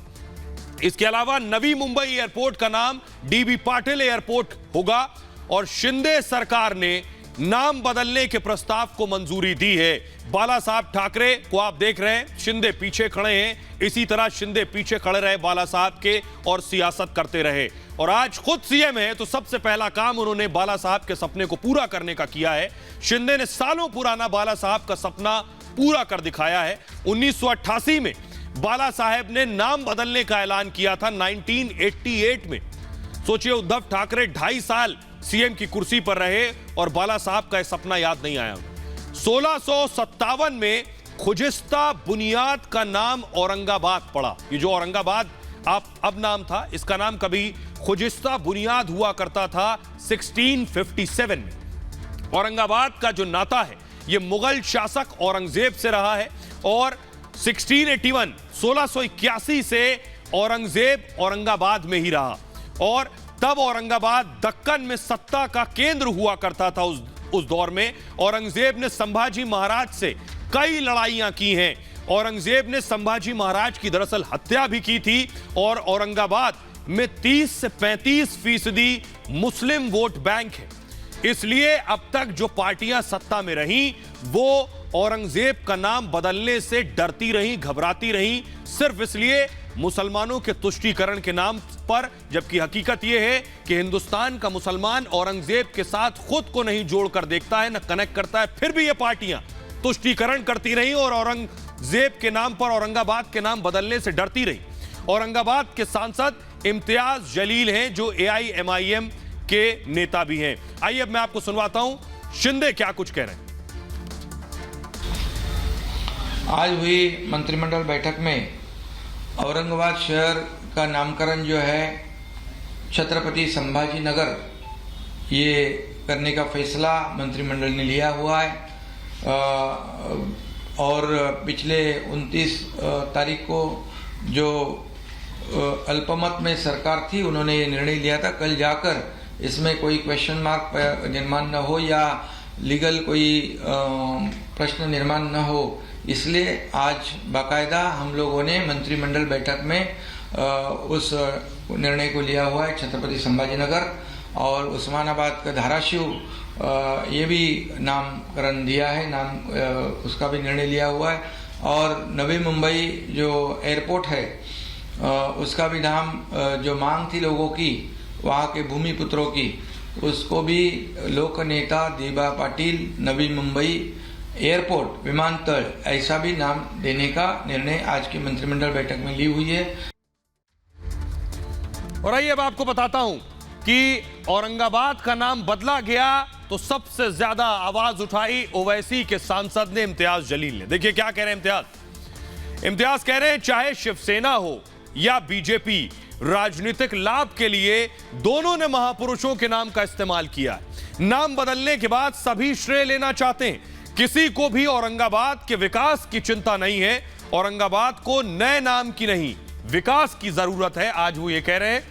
इसके अलावा नवी मुंबई एयरपोर्ट का नाम डीबी पाटिल एयरपोर्ट होगा और शिंदे सरकार ने नाम बदलने के प्रस्ताव को मंजूरी दी है। बाला साहब ठाकरे को आप देख रहे हैं, शिंदे पीछे खड़े हैं, इसी तरह शिंदे पीछे खड़े रहे बाला साहब के और सियासत करते रहे। और आज खुद सीएम है तो सबसे पहला काम उन्होंने बाला साहब के सपने को पूरा करने का किया है। शिंदे ने सालों पुराना बाला साहब का सपना पूरा कर दिखाया है। 1988 में बाला साहब ने नाम बदलने का ऐलान किया था, 1988 में। सोचिए, उद्धव ठाकरे 2.5 साल सीएम की कुर्सी पर रहे और बाला साहब का यह सपना याद नहीं आया। 1657 में खुजिस्ता बुनियाद का नाम औरंगाबाद पड़ा। ये जो औरंगाबाद अब नाम था, इसका नाम कभी खुजिस्ता बुनियाद हुआ करता था 1657 में। औरंगाबाद का जो नाता है ये मुगल शासक औरंगजेब से रहा है और 1681 से औरंगजेब औरंगाबाद में ही रहा और तब औरंगाबाद दक्कन में सत्ता का केंद्र हुआ करता था। उस दौर में औरंगजेब ने संभाजी महाराज से कई लड़ाइयां की हैं। औरंगजेब ने संभाजी महाराज की दरअसल हत्या भी की थी और औरंगाबाद में 30 से 35% मुस्लिम वोट बैंक है। इसलिए अब तक जो पार्टियां सत्ता में रहीं वो औरंगजेब का नाम बदलने से डरती रहीं, घबराती रहीं, सिर्फ इसलिए मुसलमानों के तुष्टीकरण के नाम पर। जबकि हकीकत यह है कि हिंदुस्तान का मुसलमान औरंगजेब के साथ खुद को नहीं जोड़कर देखता है, न कनेक्ट करता है, फिर भी ये पार्टियां तुष्टीकरण करती रहीं और औरंगजेब के नाम पर औरंगाबाद के नाम बदलने से डरती रही। औरंगाबाद के सांसद इम्तियाज जलील हैं जो AIMIM के नेता भी हैं। आइए अब मैं आपको सुनवाता हूं शिंदे क्या कुछ कह रहे हैं। आज हुई मंत्रिमंडल बैठक में औरंगाबाद शहर का नामकरण जो है छत्रपति संभाजी नगर ये करने का फैसला मंत्रिमंडल ने लिया हुआ है और पिछले 29 तारीख को जो अल्पमत में सरकार थी उन्होंने ये निर्णय लिया था। कल जाकर इसमें कोई क्वेश्चन मार्क निर्माण न हो या लीगल कोई प्रश्न निर्माण न हो, इसलिए आज बाकायदा हम लोगों ने मंत्रिमंडल बैठक में उस निर्णय को लिया हुआ है। छत्रपति संभाजी नगर और उस्मानाबाद का धाराशिव ये भी नामकरण दिया है, उसका भी निर्णय लिया हुआ है। और नवी मुंबई जो एयरपोर्ट है उसका भी नाम जो मांग थी लोगों की, वहाँ के भूमिपुत्रों की, उसको भी लोक नेता दीबा पाटिल नवी मुंबई एयरपोर्ट विमानतल ऐसा भी नाम देने का निर्णय आज की मंत्रिमंडल बैठक में ली हुई है। और आइए अब आपको बताता हूं कि औरंगाबाद का नाम बदला गया तो सबसे ज्यादा आवाज उठाई ओवैसी के सांसद ने, इम्तियाज जलील ने। देखिए क्या कह रहे हैं इम्तियाज कह रहे हैं चाहे शिवसेना हो या बीजेपी, राजनीतिक लाभ के लिए दोनों ने महापुरुषों के नाम का इस्तेमाल किया है। नाम बदलने के बाद सभी श्रेय लेना चाहते हैं। किसी को भी औरंगाबाद के विकास की चिंता नहीं है। औरंगाबाद को नए नाम की नहीं, विकास की जरूरत है, आज वो ये कह रहे हैं।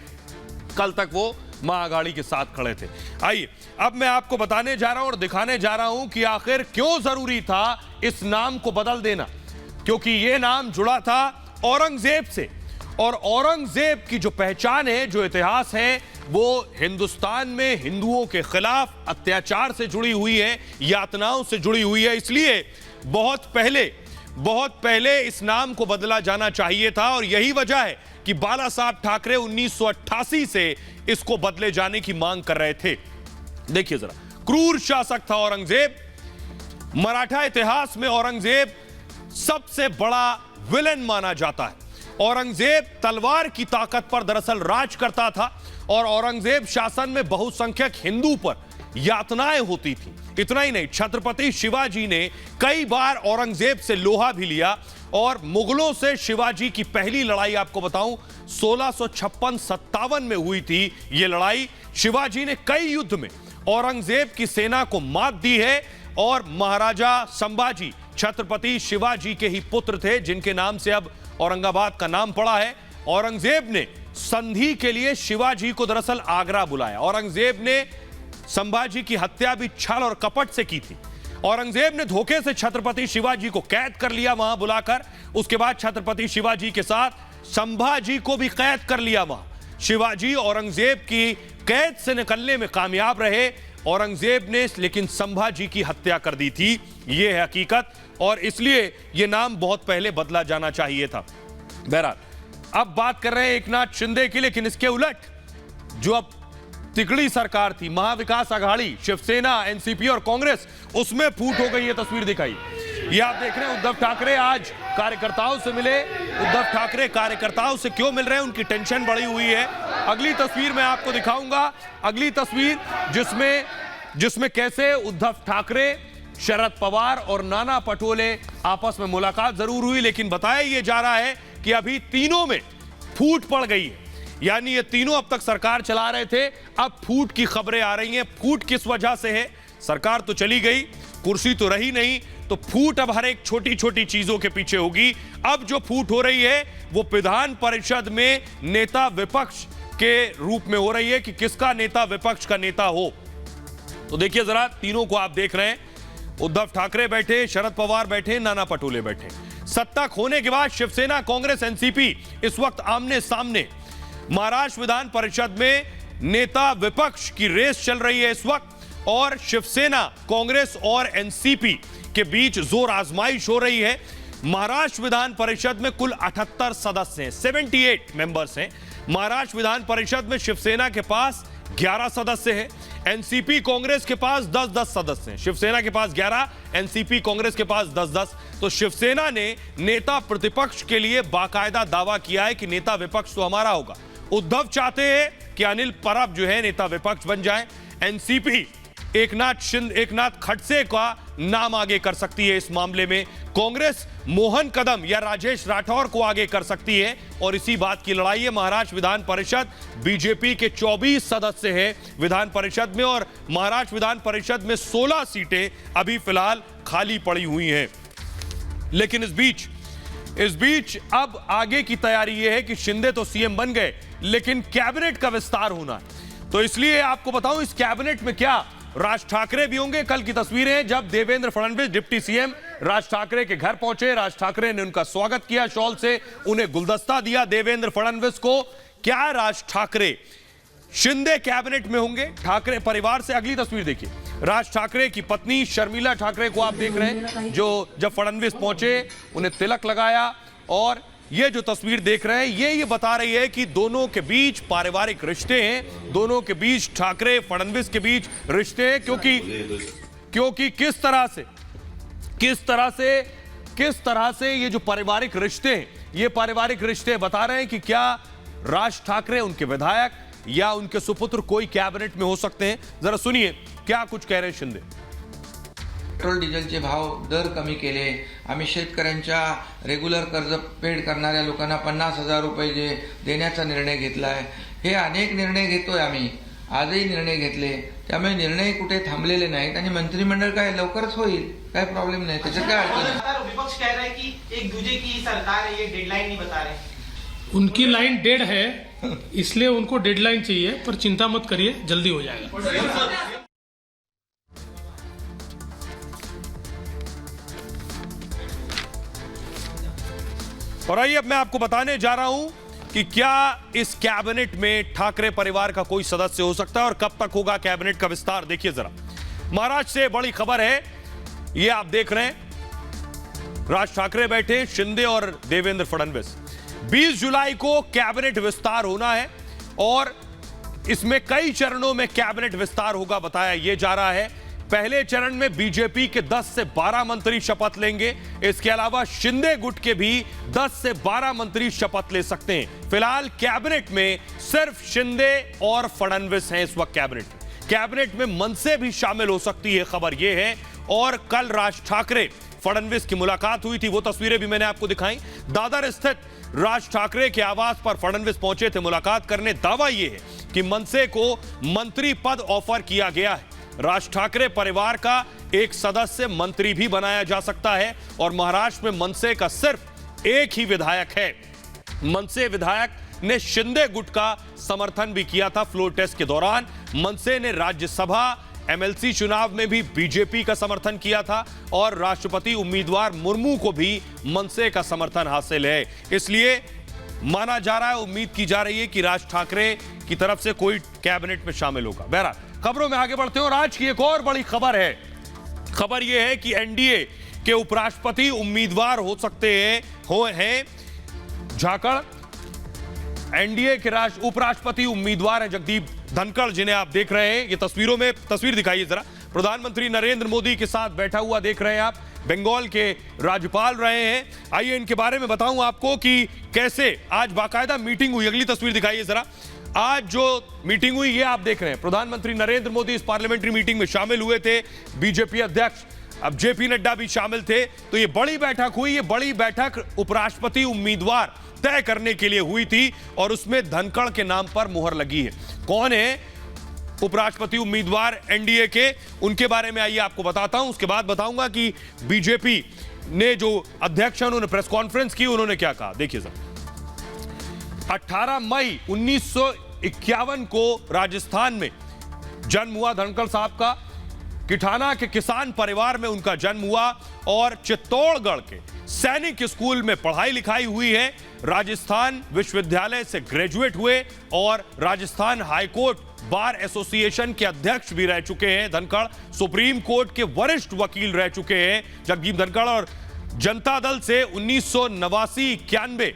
कल तक वो महाअघाड़ी के साथ खड़े थे। आइए अब मैं आपको बताने जा रहा हूं और दिखाने जा रहा हूं कि आखिर क्यों जरूरी था इस नाम को बदल देना, क्योंकि यह नाम जुड़ा था औरंगजेब से और औरंगजेब की जो पहचान है, जो इतिहास है, वो हिंदुस्तान में हिंदुओं के खिलाफ अत्याचार से जुड़ी हुई है, यातनाओं से जुड़ी हुई है। इसलिए बहुत पहले इस नाम को बदला जाना चाहिए था और यही वजह है कि बाला साहब ठाकरे 1988 से इसको बदले जाने की मांग कर रहे थे। देखिए जरा, क्रूर शासक था औरंगजेब, मराठा इतिहास में औरंगजेब सबसे बड़ा विलेन माना जाता है। औरंगजेब तलवार की ताकत पर दरअसल राज करता था और औरंगजेब शासन में बहुसंख्यक हिंदू पर यातनाएं होती थी। इतना ही नहीं, छत्रपति शिवाजी ने कई बार औरंगजेब से लोहा भी लिया और मुगलों से शिवाजी की पहली लड़ाई आपको बताऊं 1656-57 में हुई थी। यह लड़ाई शिवाजी ने कई युद्ध में औरंगजेब की सेना को मात दी है और महाराजा संभाजी छत्रपति शिवाजी के ही पुत्र थे, जिनके नाम से अब औरंगाबाद का नाम पड़ा है। औरंगजेब ने संधि के लिए शिवाजी को दरअसल आगरा बुलाया। औरंगजेब ने संभाजी की हत्या भी छल और कपट से की थी। औरंगजेब ने धोखे से छत्रपति शिवाजी को कैद कर लिया वहां बुलाकर। उसके बाद छत्रपति शिवाजी के साथ संभाजी को भी कैद कर लिया वहां। शिवाजी औरंगजेब की कैद से निकलने में कामयाब रहे। औरंगजेब ने लेकिन संभाजी की हत्या कर दी थी, यह है हकीकत, और इसलिए यह नाम बहुत पहले बदला जाना चाहिए था। बहरहाल अब बात कर रहे हैं एकनाथ शिंदे की, लेकिन इसके उलट जो अब तिकड़ी सरकार थी, महाविकास आघाड़ी, शिवसेना, एनसीपी और कांग्रेस, उसमें फूट हो गई। ये तस्वीर दिखाई, ये आप देख रहे हैं उद्धव ठाकरे आज कार्यकर्ताओं से मिले। उद्धव ठाकरे कार्यकर्ताओं से क्यों मिल रहे हैं, उनकी टेंशन बढ़ी हुई है। अगली तस्वीर मैं आपको दिखाऊंगा, अगली तस्वीर जिसमें कैसे उद्धव ठाकरे, शरद पवार और नाना पटोले आपस में मुलाकात जरूर हुई, लेकिन बताया यह जा रहा है कि अभी तीनों में फूट पड़ गई है। यानी ये तीनों अब तक सरकार चला रहे थे, अब फूट की खबरें आ रही हैं। फूट किस वजह से है? सरकार तो चली गई, कुर्सी तो रही नहीं, तो फूट अब हर एक छोटी छोटी चीजों के पीछे होगी। अब जो फूट हो रही है वो विधान परिषद में नेता विपक्ष के रूप में हो रही है कि किसका नेता विपक्ष का नेता हो। तो देखिए जरा, तीनों को आप देख रहे हैं, उद्धव ठाकरे बैठे, शरद पवार बैठे, नाना पटोले बैठे। सत्ता खोने के बाद शिवसेना, कांग्रेस, एनसीपी इस वक्त आमने सामने। महाराष्ट्र विधान परिषद में नेता विपक्ष की रेस चल रही है इस वक्त, और शिवसेना, कांग्रेस और एनसीपी के बीच जोर आजमाइश हो रही है। महाराष्ट्र विधान परिषद में कुल 78 सदस्य हैं, 78 मेंबर्स हैं। महाराष्ट्र विधान परिषद में शिवसेना के पास 11 सदस्य हैं, एनसीपी कांग्रेस के पास 10-10 सदस्य हैं। शिवसेना के पास 11, एनसीपी कांग्रेस के पास 10-10। तो शिवसेना ने नेता प्रतिपक्ष के लिए बाकायदा दावा किया है कि नेता विपक्ष तो हमारा होगा। उद्धव चाहते हैं कि अनिल परब जो है नेता विपक्ष बन जाए। एनसीपी एकनाथ खड़से का नाम आगे कर सकती है इस मामले में। कांग्रेस मोहन कदम या राजेश राठौर को आगे कर सकती है, और इसी बात की लड़ाई है। महाराष्ट्र विधान परिषद बीजेपी के 24 सदस्य हैं विधान परिषद में, और महाराष्ट्र विधान परिषद में 16 सीटें अभी फिलहाल खाली पड़ी हुई हैं। लेकिन इस बीच अब आगे की तैयारी यह है कि शिंदे तो सीएम बन गए, लेकिन कैबिनेट का विस्तार होना है। तो इसलिए आपको बताऊं, इस कैबिनेट में क्या राज ठाकरे भी होंगे। कल की तस्वीरें जब देवेंद्र फडणवीस डिप्टी सीएम राज ठाकरे के घर पहुंचे, राज ठाकरे ने उनका स्वागत किया, शॉल से उन्हें गुलदस्ता दिया देवेंद्र फडणवीस को। क्या राज ठाकरे शिंदे कैबिनेट में होंगे? ठाकरे परिवार से अगली तस्वीर देखिए, राज ठाकरे की पत्नी शर्मिला ठाकरे को आप देख रहे हैं, जो जब फडणवीस पहुंचे उन्हें तिलक लगाया, और ये जो तस्वीर देख रहे हैं ये बता रही है कि दोनों के बीच पारिवारिक रिश्ते हैं, दोनों के बीच ठाकरे फडणवीस के बीच रिश्ते हैं, क्योंकि किस तरह से ये जो पारिवारिक रिश्ते हैं, ये पारिवारिक रिश्ते बता रहे हैं कि क्या राज ठाकरे, उनके विधायक या उनके सुपुत्र कोई कैबिनेट में हो सकते हैं। जरा सुनिए क्या कुछ कह रहे हैं शिंदे। पेट्रोल डिझेलचे भाव दर कमी केले, आम्ही शेतकऱ्यांच्या रेग्युलर कर्ज पेड करणाऱ्या लोकांना 50,000 रुपये जे देण्याचा निर्णय घेतला आहे। हे अनेक निर्णय घेतोय आम्ही, आजही निर्णय घेतले, त्यामुळे निर्णय कुठे थांबलेले नाहीत आणि मंत्रिमंडळ काय लवकरच होईल, काय प्रॉब्लेम नाही, त्याच्यात काय अडचण नाही। विपक्ष कह रहा है कि एक दूसरे की सरकार है, ये डेडलाइन नहीं बता रहे। उनकी लाइन डेड है, इसलिए उनको डेडलाइन चाहिए, पर चिंता मत करिए, जल्दी हो जाएगा। और आइए अब मैं आपको बताने जा रहा हूं कि क्या इस कैबिनेट में ठाकरे परिवार का कोई सदस्य हो सकता है और कब तक होगा कैबिनेट का विस्तार। देखिए जरा, महाराष्ट्र से बड़ी खबर है, ये आप देख रहे हैं, राज ठाकरे बैठे, शिंदे और देवेंद्र फडणवीस। 20 जुलाई को कैबिनेट विस्तार होना है और इसमें कई चरणों में कैबिनेट विस्तार होगा बताया यह जा रहा है। पहले चरण में बीजेपी के 10 से 12 मंत्री शपथ लेंगे। इसके अलावा शिंदे गुट के भी 10 से 12 मंत्री शपथ ले सकते हैं। फिलहाल कैबिनेट में सिर्फ शिंदे और फडणवीस हैं इस वक्त कैबिनेट में मनसे भी शामिल हो सकती है, खबर यह है। और कल राज ठाकरे फडणवीस की मुलाकात हुई थी, वो तस्वीरें भी मैंने आपको दिखाई। दादर स्थित राज ठाकरे के आवास पर फडणवीस पहुंचे थे मुलाकात करने। दावा यह है कि मनसे को मंत्री पद ऑफर किया गया है। राज ठाकरे परिवार का एक सदस्य मंत्री भी बनाया जा सकता है और महाराष्ट्र में मनसे का सिर्फ एक ही विधायक है। मनसे विधायक ने शिंदे गुट का समर्थन भी किया था फ्लोर टेस्ट के दौरान। मनसे ने राज्यसभा एमएलसी चुनाव में भी बीजेपी का समर्थन किया था और राष्ट्रपति उम्मीदवार मुर्मू को भी मनसे का समर्थन हासिल है। इसलिए माना जा रहा है, उम्मीद की जा रही है कि राज ठाकरे की तरफ से कोई कैबिनेट में शामिल होगा। बहरहाल खबरों में आगे बढ़ते हैं और आज की एक और बड़ी खबर है। खबर यह है कि एनडीए के उपराष्ट्रपति उम्मीदवार हो सकते हैं झाकड़। एनडीए के उपराष्ट्रपति उम्मीदवार है जगदीप धनखड़, जिन्हें आप देख रहे हैं। ये तस्वीरों में तस्वीर दिखाइए जरा। प्रधानमंत्री नरेंद्र मोदी के साथ बैठा हुआ देख रहे हैं आप। बंगाल के राज्यपाल रहे हैं। आइए इनके बारे में बताऊं आपको कि कैसे आज बाकायदा मीटिंग हुई। अगली तस्वीर दिखाइए जरा। आज जो मीटिंग हुई ये आप देख रहे हैं। प्रधानमंत्री नरेंद्र मोदी इस पार्लियामेंट्री मीटिंग में शामिल हुए थे। बीजेपी अध्यक्ष अब जेपी नड्डा भी शामिल थे। तो ये बड़ी बैठक हुई। ये बड़ी बैठक उपराष्ट्रपति उम्मीदवार तय करने के लिए हुई थी और उसमें धनखड़ के नाम पर मुहर लगी है। कौन है उपराष्ट्रपति उम्मीदवार एनडीए के, उनके बारे में आइए आपको बताता हूं। उसके बाद बताऊंगा कि बीजेपी ने जो अध्यक्ष हैं उन्होंने प्रेस कॉन्फ्रेंस की, उन्होंने क्या कहा देखिए सर। 18 मई 1951 को राजस्थान में जन्म हुआ धनखड़ साहब का। किठाना के किसान परिवार में उनका जन्म हुआ और चित्तौड़गढ़ के सैनिक स्कूल में पढ़ाई लिखाई हुई है। राजस्थान विश्वविद्यालय से ग्रेजुएट हुए और राजस्थान हाईकोर्ट बार एसोसिएशन के अध्यक्ष भी रह चुके हैं धनखड़। सुप्रीम कोर्ट के वरिष्ठ वकील रह चुके हैं जगदीप धनखड़ और जनता दल से 1989-91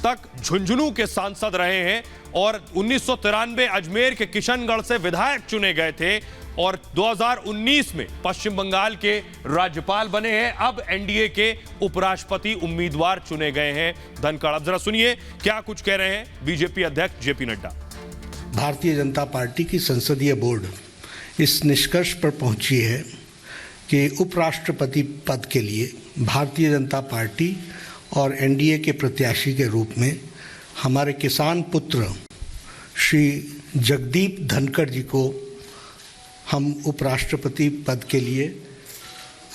तक झुंझुनू के सांसद रहे हैं और 1993 अजमेर के किशनगढ़ से विधायक चुने गए थे और 2019 में पश्चिम बंगाल के राज्यपाल बने हैं। अब एनडीए के उपराष्ट्रपति उम्मीदवार चुने गए हैं धनखड़। अब जरा सुनिए क्या कुछ कह रहे हैं बीजेपी अध्यक्ष जेपी नड्डा। भारतीय जनता पार्टी की संसदीय बोर्ड इस निष्कर्ष पर पहुंची है कि उपराष्ट्रपति पद के लिए भारतीय जनता पार्टी और एनडीए के प्रत्याशी के रूप में हमारे किसान पुत्र श्री जगदीप धनखड़ जी को हम उपराष्ट्रपति पद के लिए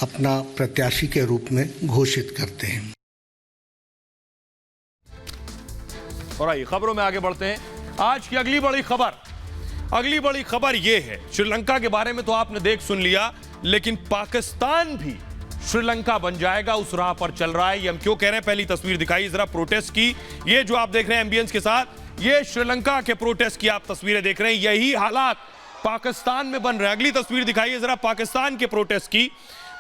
अपना प्रत्याशी के रूप में घोषित करते हैं। और आइए खबरों में आगे बढ़ते हैं। आज की अगली बड़ी खबर यह है, श्रीलंका के बारे में तो आपने देख सुन लिया, लेकिन पाकिस्तान भी श्रीलंका बन जाएगा, उस राह पर चल रहा है। ये हम क्यों कह रहे हैं, पहली तस्वीर दिखाई जरा प्रोटेस्ट की। ये जो आप देख रहे हैं एम्बियंस के साथ, ये श्रीलंका के प्रोटेस्ट की आप तस्वीरें देख रहे हैं। यही हालात पाकिस्तान में बन रहे हैं। अगली तस्वीर दिखाइए जरा पाकिस्तान के प्रोटेस्ट की।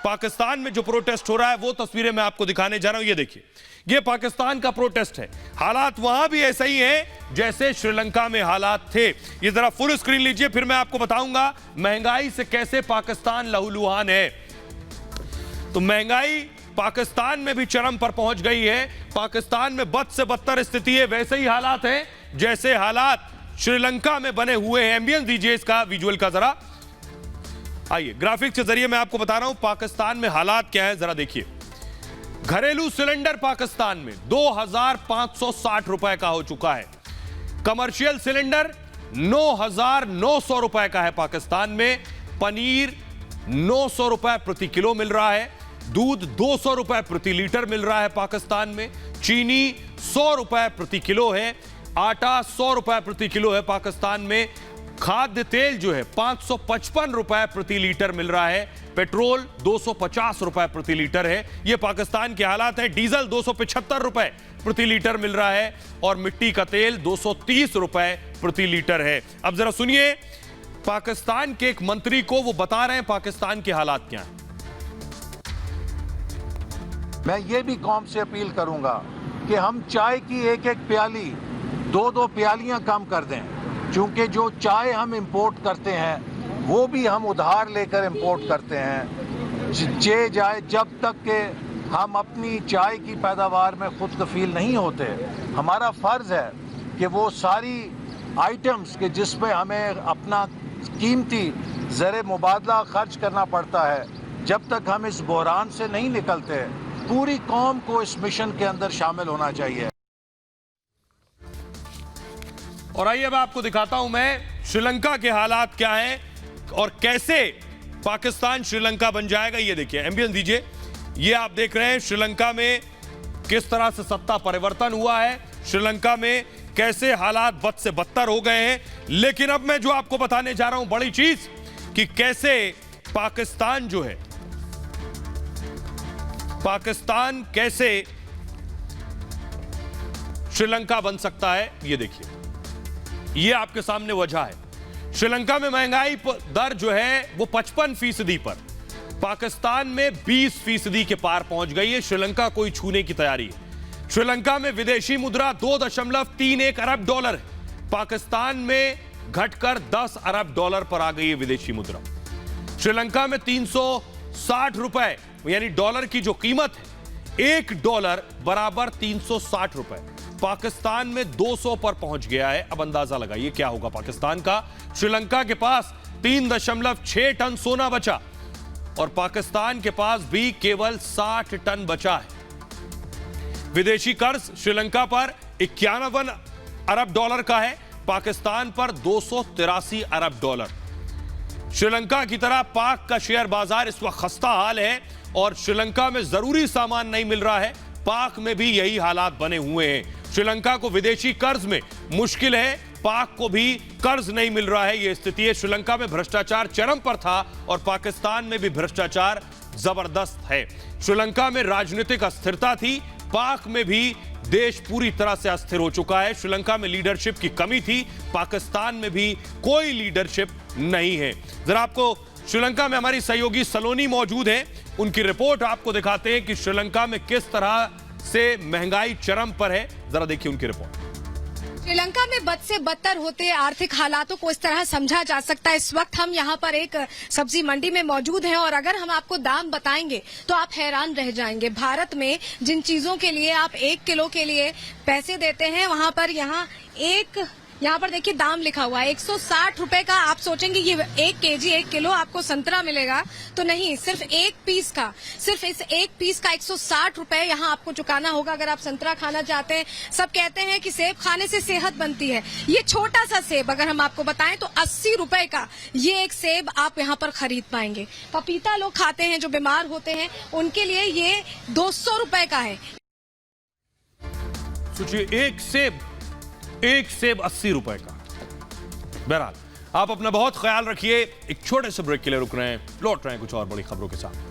पाकिस्तान में जो प्रोटेस्ट हो रहा है वो तस्वीरें मैं आपको दिखाने जा रहा हूं। ये देखिए, ये पाकिस्तान का प्रोटेस्ट है। हालात वहां भी ऐसे ही हैं जैसे श्रीलंका में हालात थे। ये जरा फुल स्क्रीन लीजिए, फिर मैं आपको बताऊंगा महंगाई से कैसे पाकिस्तान लहूलुहान है। तो महंगाई पाकिस्तान में भी चरम पर पहुंच गई है। पाकिस्तान में बद से बदतर स्थिति है, वैसे ही हालात हैं जैसे हालात श्रीलंका में बने हुए हैं। एम्बियंस दीजिए इसका, विजुअल का जरा। आइए ग्राफिक्स के जरिए मैं आपको बता रहा हूं पाकिस्तान में हालात क्या है, जरा देखिए। घरेलू सिलेंडर पाकिस्तान में 2560 रुपए का हो चुका है। कमर्शियल सिलेंडर 9900 रुपए का है पाकिस्तान में। पनीर 900 रुपए प्रति किलो मिल रहा है। दूध 200 रुपए प्रति लीटर मिल रहा है पाकिस्तान में। चीनी 100 रुपए प्रति किलो है। आटा 100 रुपए प्रति किलो है पाकिस्तान में। खाद्य तेल जो है 555 रुपए प्रति लीटर मिल रहा है। पेट्रोल 250 रुपए प्रति लीटर है। यह पाकिस्तान के हालात हैं। डीजल 275 रुपए प्रति लीटर मिल रहा है और मिट्टी का तेल 230 रुपए प्रति लीटर है। अब जरा सुनिए पाकिस्तान के एक मंत्री को, वो बता रहे हैं पाकिस्तान के हालात क्या हैं। मैं ये भी कौम से अपील करूंगा कि हम चाय की एक एक प्याली 2-2 प्यालियां कम कर दें, क्योंकि जो चाय हम इंपोर्ट करते हैं वो भी हम उधार लेकर इंपोर्ट करते हैं। जाए जब तक के हम अपनी चाय की पैदावार में खुद कफील नहीं होते, हमारा फ़र्ज़ है कि वो सारी आइटम्स के जिस पे हमें अपना कीमती ज़र मुबादला खर्च करना पड़ता है, जब तक हम इस बहरान से नहीं निकलते, पूरी कौम को इस मिशन के अंदर शामिल होना चाहिए। और आइए अब आपको दिखाता हूं मैं श्रीलंका के हालात क्या हैं और कैसे पाकिस्तान श्रीलंका बन जाएगा। ये देखिए, एम्बियंस दीजिए। ये आप देख रहे हैं श्रीलंका में किस तरह से सत्ता परिवर्तन हुआ है, श्रीलंका में कैसे हालात बद से बदतर हो गए हैं। लेकिन अब मैं जो आपको बताने जा रहा हूं बड़ी चीज, कि कैसे पाकिस्तान जो है, पाकिस्तान कैसे श्रीलंका बन सकता है। ये देखिए, ये आपके सामने वजह है। श्रीलंका में महंगाई दर जो है वो 55% पर, पाकिस्तान में 20% के पार पहुंच गई है। श्रीलंका कोई छूने की तैयारी है। श्रीलंका में विदेशी मुद्रा 2.31 अरब डॉलर है, पाकिस्तान में घटकर 10 अरब डॉलर पर आ गई है विदेशी मुद्रा। श्रीलंका में 360 रुपए यानी डॉलर की जो कीमत है, $1 बराबर 360 रुपए, पाकिस्तान में 200 पर पहुंच गया है। अब अंदाजा लगाइए क्या होगा पाकिस्तान का। श्रीलंका के पास 3.6 टन सोना बचा और पाकिस्तान के पास भी केवल 60 टन बचा है। विदेशी कर्ज श्रीलंका पर 51 अरब डॉलर का है, पाकिस्तान पर 283 अरब डॉलर। श्रीलंका की तरह पाक का शेयर बाजार इस वक्त खस्ता हाल है और श्रीलंका में जरूरी सामान नहीं मिल रहा है, पाक में भी यही हालात बने हुए हैं। श्रीलंका को विदेशी कर्ज में मुश्किल है, पाक को भी कर्ज नहीं मिल रहा है। यह स्थिति है। श्रीलंका में भ्रष्टाचार चरम पर था और पाकिस्तान में भी भ्रष्टाचार जबरदस्त है। श्रीलंका में राजनीतिक अस्थिरता थी, पाक में भी देश पूरी तरह से अस्थिर हो चुका है। श्रीलंका में लीडरशिप की कमी थी, पाकिस्तान में भी कोई लीडरशिप नहीं है। जरा आपको श्रीलंका में हमारी सहयोगी सलोनी मौजूद है, उनकी रिपोर्ट आपको दिखाते हैं कि श्रीलंका में किस तरह से महंगाई चरम पर है। जरा देखिए उनकी रिपोर्ट। श्रीलंका में बद से बदतर होते आर्थिक हालातों को इस तरह समझा जा सकता है। इस वक्त हम यहाँ पर एक सब्जी मंडी में मौजूद हैं और अगर हम आपको दाम बताएंगे तो आप हैरान रह जाएंगे। भारत में जिन चीजों के लिए आप 1 किलो के लिए पैसे देते हैं, वहाँ पर यहाँ पर देखिए दाम लिखा हुआ है 160 रुपए का। आप सोचेंगे ये 1 केजी 1 किलो आपको संतरा मिलेगा, तो नहीं, सिर्फ एक पीस का, सिर्फ इस एक पीस का 160 रुपए यहाँ आपको चुकाना होगा अगर आप संतरा खाना चाहते हैं। सब कहते हैं कि सेब खाने से सेहत बनती है। ये छोटा सा सेब अगर हम आपको बताएं तो 80 रुपए का ये एक सेब आप यहाँ पर खरीद पाएंगे। पपीता लोग खाते हैं जो बीमार होते हैं, उनके लिए ये 200 रुपए का है। सोचिए, एक सेब 80 रुपए का। बहरहाल आप अपना बहुत ख्याल रखिए। एक छोटे से ब्रेक के लिए रुक रहे हैं, लौट रहे हैं कुछ और बड़ी खबरों के साथ।